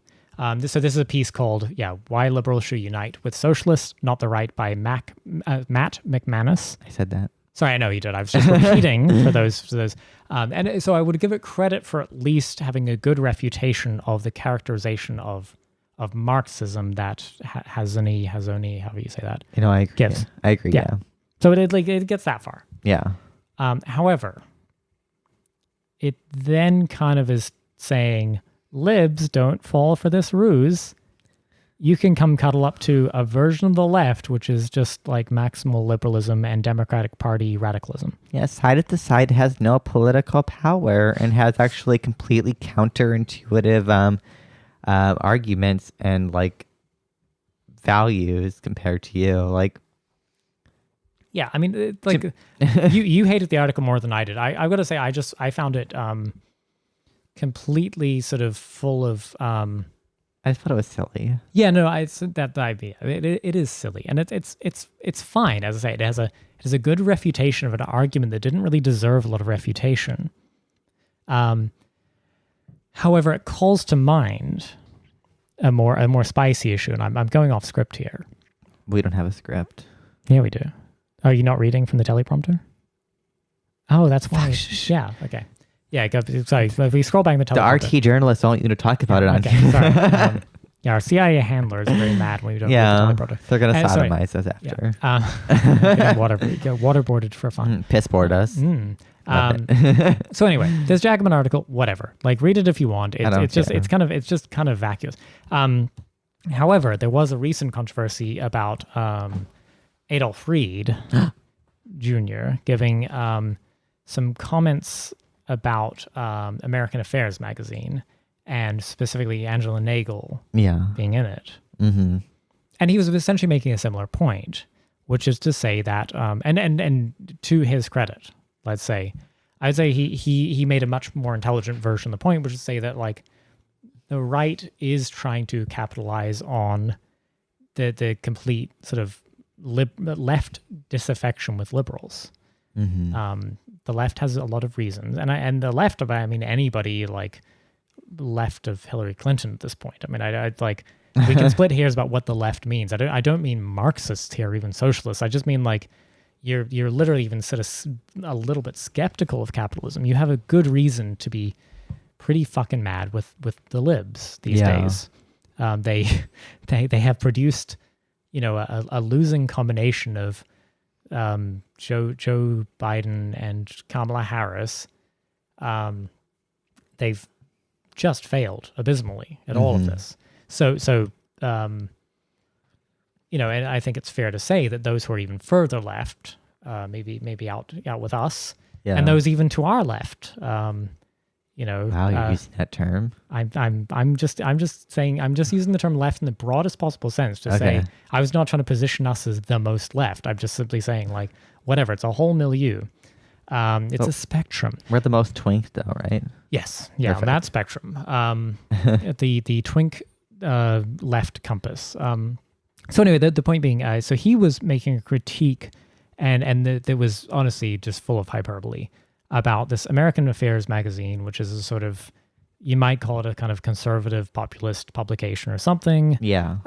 this is a piece called, Why Liberals Should Unite with Socialists, Not the Right by Matt McManus. I said that. Sorry, I know you did. I was just repeating for those. And so I would give it credit for at least having a good refutation of the characterization of Marxism that Hazony, however you say that. You know, I agree. Gives. I agree, yeah. So it gets that far. Yeah. However, it then kind of is saying, libs, don't fall for this ruse. You can come cuddle up to a version of the left, which is just like maximal liberalism and Democratic Party radicalism. Yeah, side at the side has no political power and has actually completely counterintuitive arguments and like values compared to you. Like, yeah, I mean, like you hated the article more than I did. I've got to say, I found it completely sort of full of. I thought it was silly. Yeah, no, it's that idea. It is silly, and it's fine. As I say, it has a good refutation of an argument that didn't really deserve a lot of refutation. However, it calls to mind a more spicy issue, and I'm going off script here. We don't have a script. Yeah, we do. Are you not reading from the teleprompter? Oh, that's why. Yeah. Okay. Yeah. Sorry. If we scroll back in the teleprompter. The RT journalists want you to talk about it on. Okay. Sorry. Yeah, our CIA handlers are very mad when we don't read the teleprompter. They're going to sodomize us after. Yeah. Get waterboarded for fun. Pissboard us. So anyway, this Jacobin article, whatever. Like, read it if you want. It's just kind of vacuous. However, there was a recent controversy about Adolf Reed Jr. giving some comments about American Affairs magazine, and specifically Angela Nagel being in it. Mm-hmm. And he was essentially making a similar point, which is to say that, and to his credit, let's say, I'd say he made a much more intelligent version of the point, which is to say that, like, the right is trying to capitalize on the complete sort of left disaffection with liberals. Mm-hmm. The left has a lot of reasons, and the left, I mean, anybody like left of Hillary Clinton at this point. I mean, I'd like, we can split hairs about what the left means. I don't mean Marxists here, or even socialists. I just mean, like, you're literally even sort of a little bit skeptical of capitalism. You have a good reason to be pretty fucking mad with the libs these days. They have produced, you know, a losing combination of Joe Biden and Kamala Harris. They've just failed abysmally at all of this. So you know, and I think it's fair to say that those who are even further left, maybe out with us, and those even to our left, you know. Wow, you're using that term. I'm just saying, I'm just using the term left in the broadest possible sense to say, I was not trying to position us as the most left. I'm just simply saying, like, whatever, it's a whole milieu. It's a spectrum. We're the most twink though, right? Yes. Yeah. Perfect. On that spectrum. The twink left compass. So anyway, the point being, so he was making a critique, and it was honestly just full of hyperbole about this American Affairs magazine, which is a sort of, you might call it a kind of conservative populist publication or something. Yeah.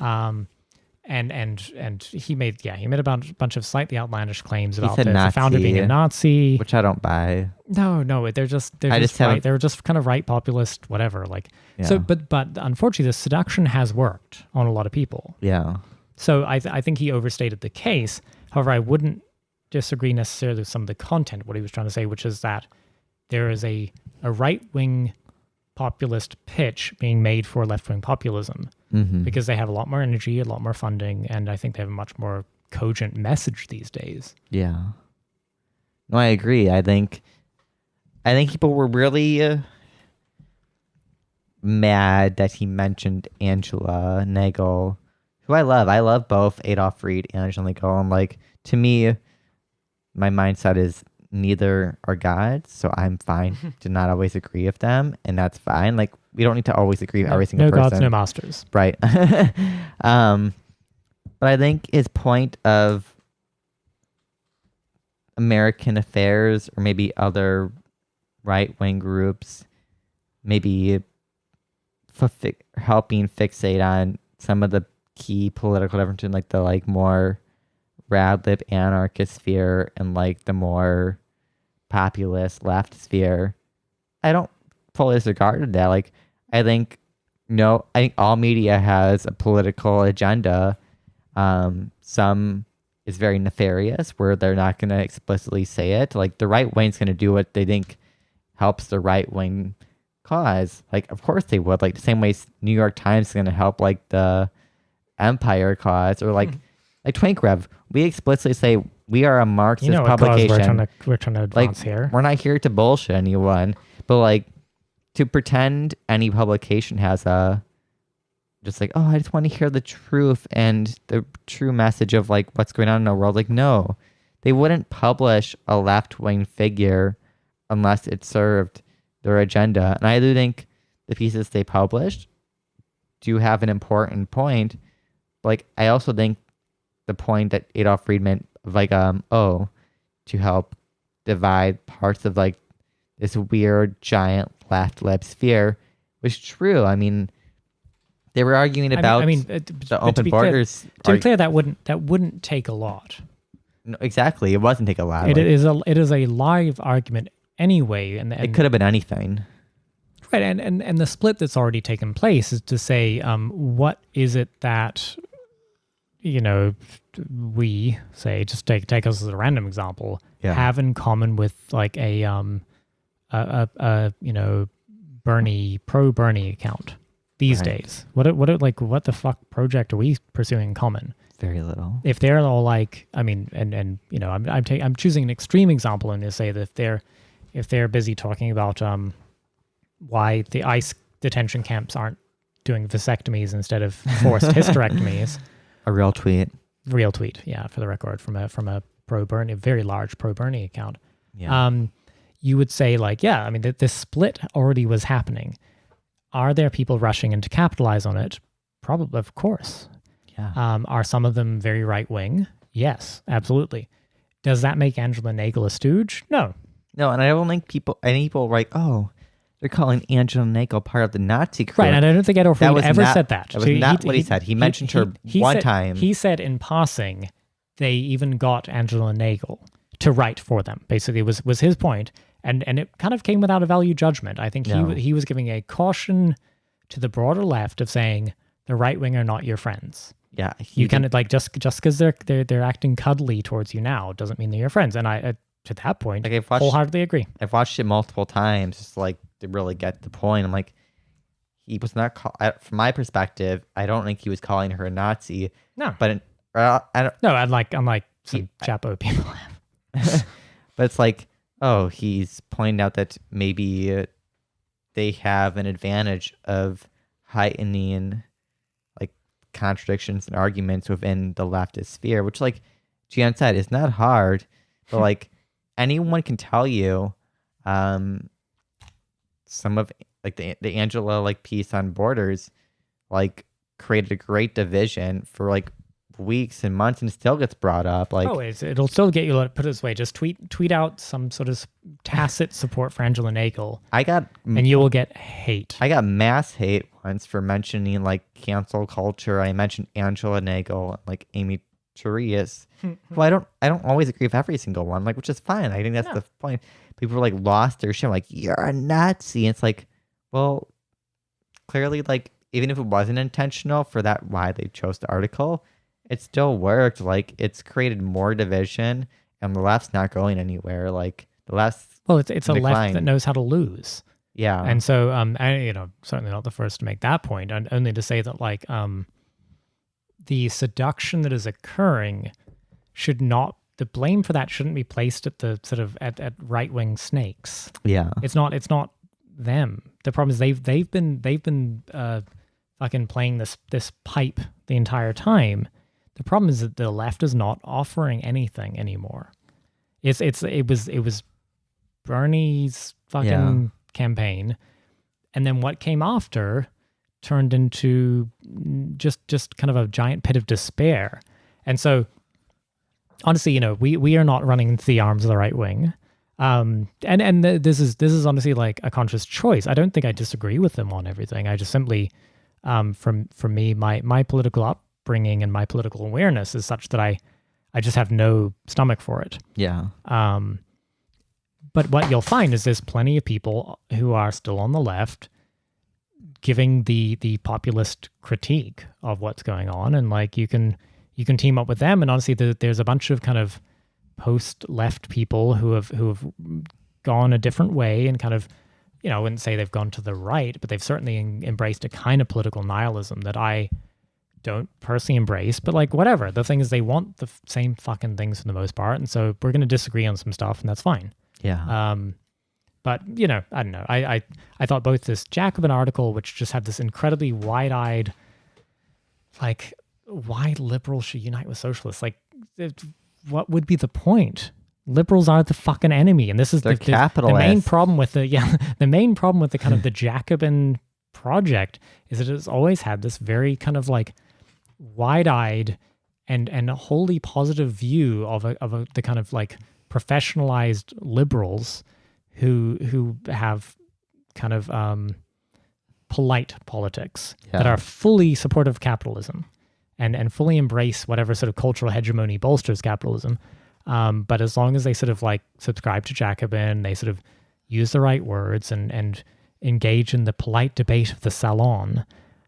And he made a bunch of slightly outlandish claims about the founder being a Nazi, which I don't buy. No, they're just right. They're just kind of right populist, whatever. Like, so, but unfortunately, the seduction has worked on a lot of people. Yeah. So I think he overstated the case. However, I wouldn't disagree necessarily with some of the content, what he was trying to say, which is that there is a right-wing populist pitch being made for left-wing populism because they have a lot more energy, a lot more funding, and I think they have a much more cogent message these days. Yeah. No, I agree. I think people were really mad that he mentioned Angela Nagel, who I love. I love both Adolf Reed and Angela Nagel. And, like, to me, my mindset is neither are gods, so I'm fine to not always agree with them, and that's fine. Like, we don't need to always agree with every single person. No gods, no masters. Right. But I think his point of American Affairs, or maybe other right-wing groups, maybe helping fixate on some of the key political differences, like the more rad-lib anarchist sphere and like the more populist left sphere, I don't fully disregard that. Like, I think all media has a political agenda. Some is very nefarious, where they're not going to explicitly say it. Like, the right wing's going to do what they think helps the right wing cause. Like, of course they would. Like, the same way New York Times is going to help like the Empire cause, or like Twink Rev. We explicitly say we are a Marxist publication. We're trying to advance here. We're not here to bullshit anyone, but like, to pretend any publication has just like, oh, I just want to hear the truth and the true message of like what's going on in the world. Like, no, they wouldn't publish a left-wing figure unless it served their agenda. And I do think the pieces they published do have an important point. But like, I also think the point that Adolf Reed meant of like, to help divide parts of like this weird giant left-lib sphere was true. I mean, they were arguing about the open borders. To be clear, that wouldn't take a lot. No, exactly, it wasn't take a lot. It is a live argument anyway, and it could have been anything. Right, and the split that's already taken place is to say, what is it that, we say, just take us as a random example, have in common with like a pro Bernie account these days? What the fuck project are we pursuing in common? Very little. If they're all like, I mean, I'm choosing an extreme example and to say that if they're busy talking about why the ICE detention camps aren't doing vasectomies instead of forced hysterectomies. A real tweet. Yeah, for the record, from a pro-Bernie, a very large pro-Bernie account. Yeah. You would say like, yeah, I mean, this split already was happening. Are there people rushing in to capitalize on it? Probably, of course. Yeah. Are some of them very right-wing? Yes, absolutely. Does that make Angela Nagel a stooge? No. No, and I don't think any people are like, oh, they're calling Angela Nagel part of the Nazi crew. Right, and I don't think Adolf Reed ever said that. That was not what he said. He mentioned her one time. He said in passing, they even got Angela Nagel to write for them. Basically, was his point, and it kind of came without a value judgment. I think he was giving a caution to the broader left of saying the right wing are not your friends. Yeah, you kind of like just because they're acting cuddly towards you now doesn't mean they're your friends. And I to that point, like wholeheartedly agree. I've watched it multiple times, just like to really get the point. I'm like, he was not from my perspective. I don't think he was calling her a Nazi. No, but unlike some Chapo people have. But it's like, oh, he's pointing out that maybe they have an advantage of heightening like contradictions and arguments within the leftist sphere, which, like Gian said, is not hard, but like anyone can tell you some of like the Angela like piece on borders like created a great division for like weeks and months and still gets brought up. Like, it'll still get you, put it this way, just tweet out some sort of tacit support for Angela Nagel. And you will get hate. I got mass hate once for mentioning like cancel culture. I mentioned Angela Nagel, like Amy Therese. Well, I don't always agree with every single one, like, which is fine. I think that's the point. People were like lost their shit, like, you're a Nazi. And it's like, well, clearly, like, even if it wasn't intentional for that, why they chose the article, it still worked. Like, it's created more division, and the left's not going anywhere. Like, the left's it's a left that knows how to lose. Yeah. And so, certainly not the first to make that point, and only to say that, like, the seduction that is occurring the blame for that shouldn't be placed at the sort of at right-wing snakes. Yeah. It's not them. The problem is they've been fucking playing this pipe the entire time. The problem is that the left is not offering anything anymore. It was Bernie's fucking campaign, and then what came after turned into just kind of a giant pit of despair. And so, honestly, we are not running into the arms of the right wing. This is honestly like a conscious choice. I don't think I disagree with them on everything. I just simply, for me, my political upbringing and my political awareness is such that I just have no stomach for it. Yeah. But what you'll find is there's plenty of people who are still on the left giving the populist critique of what's going on, and like you can team up with them. And honestly, there's a bunch of kind of post-left people who have gone a different way and kind of, I wouldn't say they've gone to the right, but they've certainly embraced a kind of political nihilism that I don't personally embrace. But like, whatever. The thing is, they want the same fucking things for the most part, and so we're going to disagree on some stuff, and that's fine. Yeah. But, I don't know. I thought both this Jacobin article, which just had this incredibly wide-eyed, like, why liberals should unite with socialists. Like, what would be the point? Liberals are the fucking enemy. And this is the main problem with the main problem with the kind of the Jacobin project is that it's always had this very kind of like wide-eyed and wholly positive view of the kind of like professionalized liberals who have kind of polite politics that are fully supportive of capitalism and fully embrace whatever sort of cultural hegemony bolsters capitalism. But as long as they sort of like subscribe to Jacobin, they sort of use the right words and engage in the polite debate of the salon,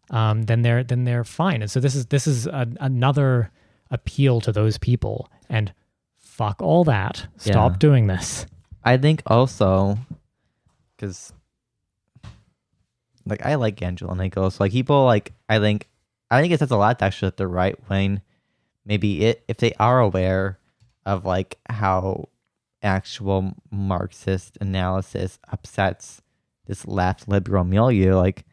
then they're fine. And so this is another appeal to those people. And fuck all that. Stop doing this. I think also, because like I like Angela Nichols, like people like I think it says a lot actually that the right wing, maybe if they are aware of like how actual Marxist analysis upsets this left liberal milieu, like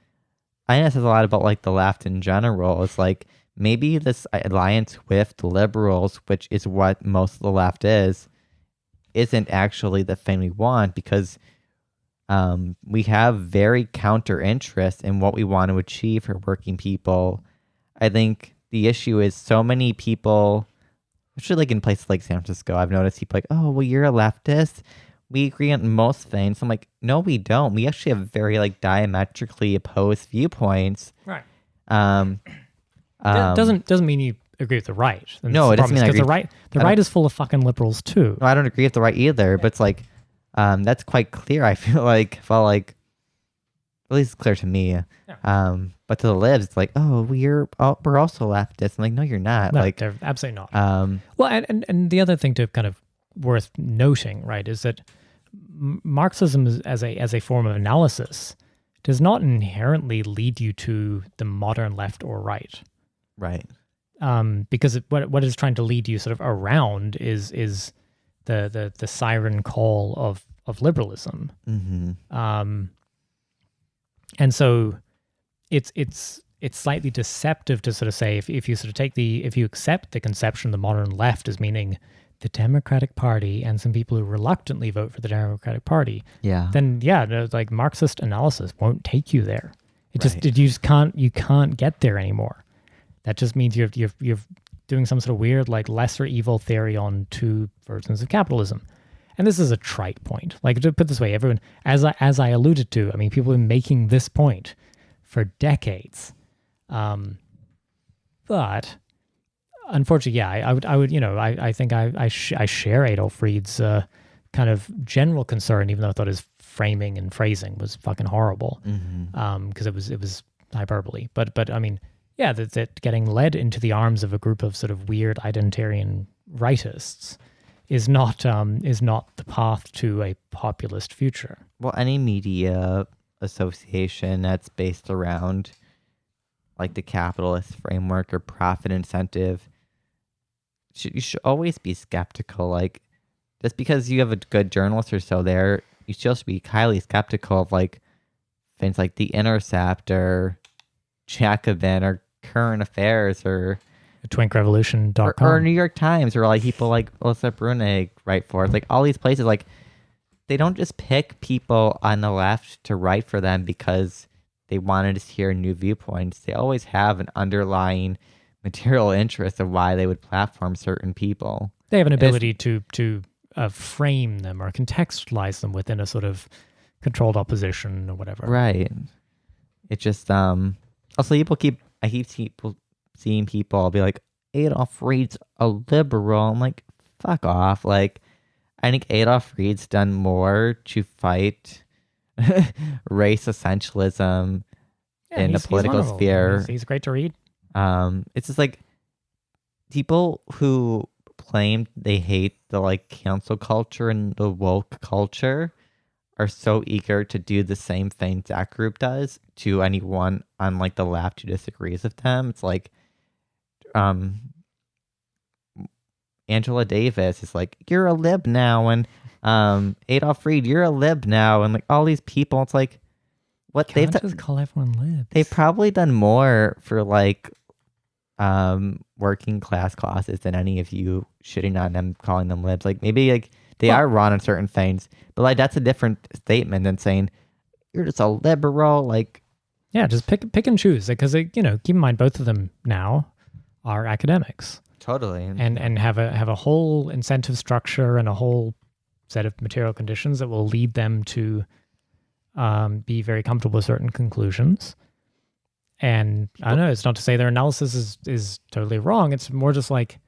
I think it says a lot about like the left in general. It's like maybe this alliance with the liberals, which is what most of the left is, isn't actually the thing we want, because we have very counter interests in what we want to achieve for working people. I think the issue is so many people, especially like in places like San Francisco, I've noticed people like, oh, well, you're a leftist. We agree on most things. I'm like, no, we don't. We actually have very like diametrically opposed viewpoints. Right. Doesn't mean you agree with the right. And no, it doesn't mean I agree. Because the right is full of fucking liberals too. No, I don't agree with the right either. But it's like, that's quite clear. I feel like, well, like, at least it's clear to me. Yeah. But to the libs, it's like, oh, we're also leftists. I'm like, no, you're not. No, like, they're absolutely not. Well, and the other thing to kind of worth noting, right, is that Marxism as a form of analysis does not inherently lead you to the modern left or right. Right. Because what it's trying to lead you sort of around is the siren call of liberalism. Mm-hmm. And so it's slightly deceptive to sort of say if you sort of if you accept the conception of the modern left as meaning the Democratic Party and some people who reluctantly vote for the Democratic Party, then like Marxist analysis won't take you there. You just can't get there anymore. That just means you're doing some sort of weird like lesser evil theory on two versions of capitalism. And this is a trite point. Like, to put it this way, everyone, as I alluded to, I mean, people have been making this point for decades. But unfortunately, I would, I think I share Adolf Fried's kind of general concern, even though I thought his framing and phrasing was fucking horrible, because it was hyperbole. But I mean, yeah, that getting led into the arms of a group of sort of weird identitarian rightists is not the path to a populist future. Well, any media association that's based around like the capitalist framework or profit incentive, you should always be skeptical. Like, just because you have a good journalist or so there, you still should be highly skeptical of like things like The Intercept or Jacobin or Current Affairs or twinkrevolution.com or New York Times, or like people like Elsa Brunig write for it. Like all these places, like they don't just pick people on the left to write for them because they wanted to hear new viewpoints. They always have an underlying material interest of why they would platform certain people. They have an ability to frame them or contextualize them within a sort of controlled opposition or whatever. Right. It just also I keep seeing people be like, Adolf Fried's a liberal. I'm like, fuck off. Like, I think Adolf Fried's done more to fight race essentialism in the political sphere. He's great to read. It's just like people who claim they hate the like cancel culture and the woke culture are so eager to do the same thing that group does to anyone on like the left who disagrees with them. It's like Angela Davis is like, you're a lib now, and Adolf Fried, you're a lib now, and like all these people, it's like, what they've just call everyone libs. They've probably done more for like working class classes than any of you shitting on them, calling them libs. Like maybe like they are wrong on certain things, but like that's a different statement than saying you're just a liberal. Like, yeah, just pick and choose, because keep in mind both of them now are academics. Totally. And have a whole incentive structure and a whole set of material conditions that will lead them to be very comfortable with certain conclusions. And I don't know, it's not to say their analysis is totally wrong. It's more just like,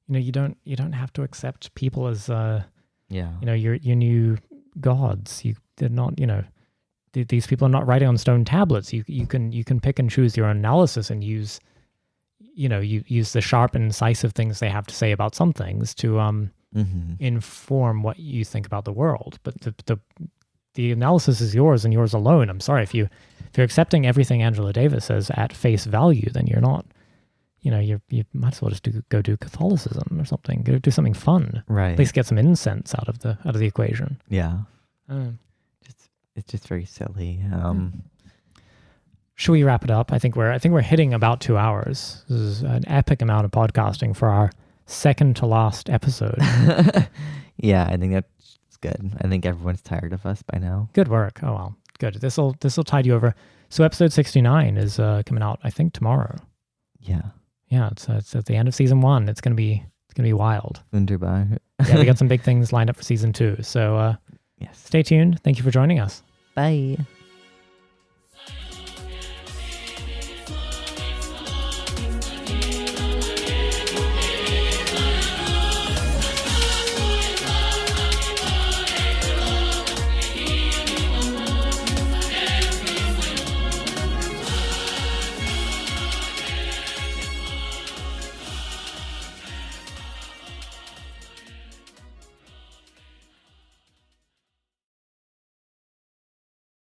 you don't have to accept people as your new gods. They're not, these people are not writing on stone tablets. You can pick and choose your own analysis and use the sharp and incisive things they have to say about some things to inform what you think about the world. But the analysis is yours and yours alone. I'm sorry, if you're accepting everything Angela Davis says at face value, then you're not. You might as well just go do Catholicism or something. Go do something fun. Right. At least get some incense out of the equation. Yeah. It's just very silly. Should we wrap it up? I think we're hitting about 2 hours. This is an epic amount of podcasting for our second to last episode. Yeah, I think that's good. I think everyone's tired of us by now. Good work. Oh well, good. This will tide you over. So episode 69 is coming out, I think, tomorrow. Yeah. Yeah, it's at the end of season 1. It's gonna be wild. Wunderbar. Yeah, we got some big things lined up for season 2. So yes. Stay tuned. Thank you for joining us. Bye.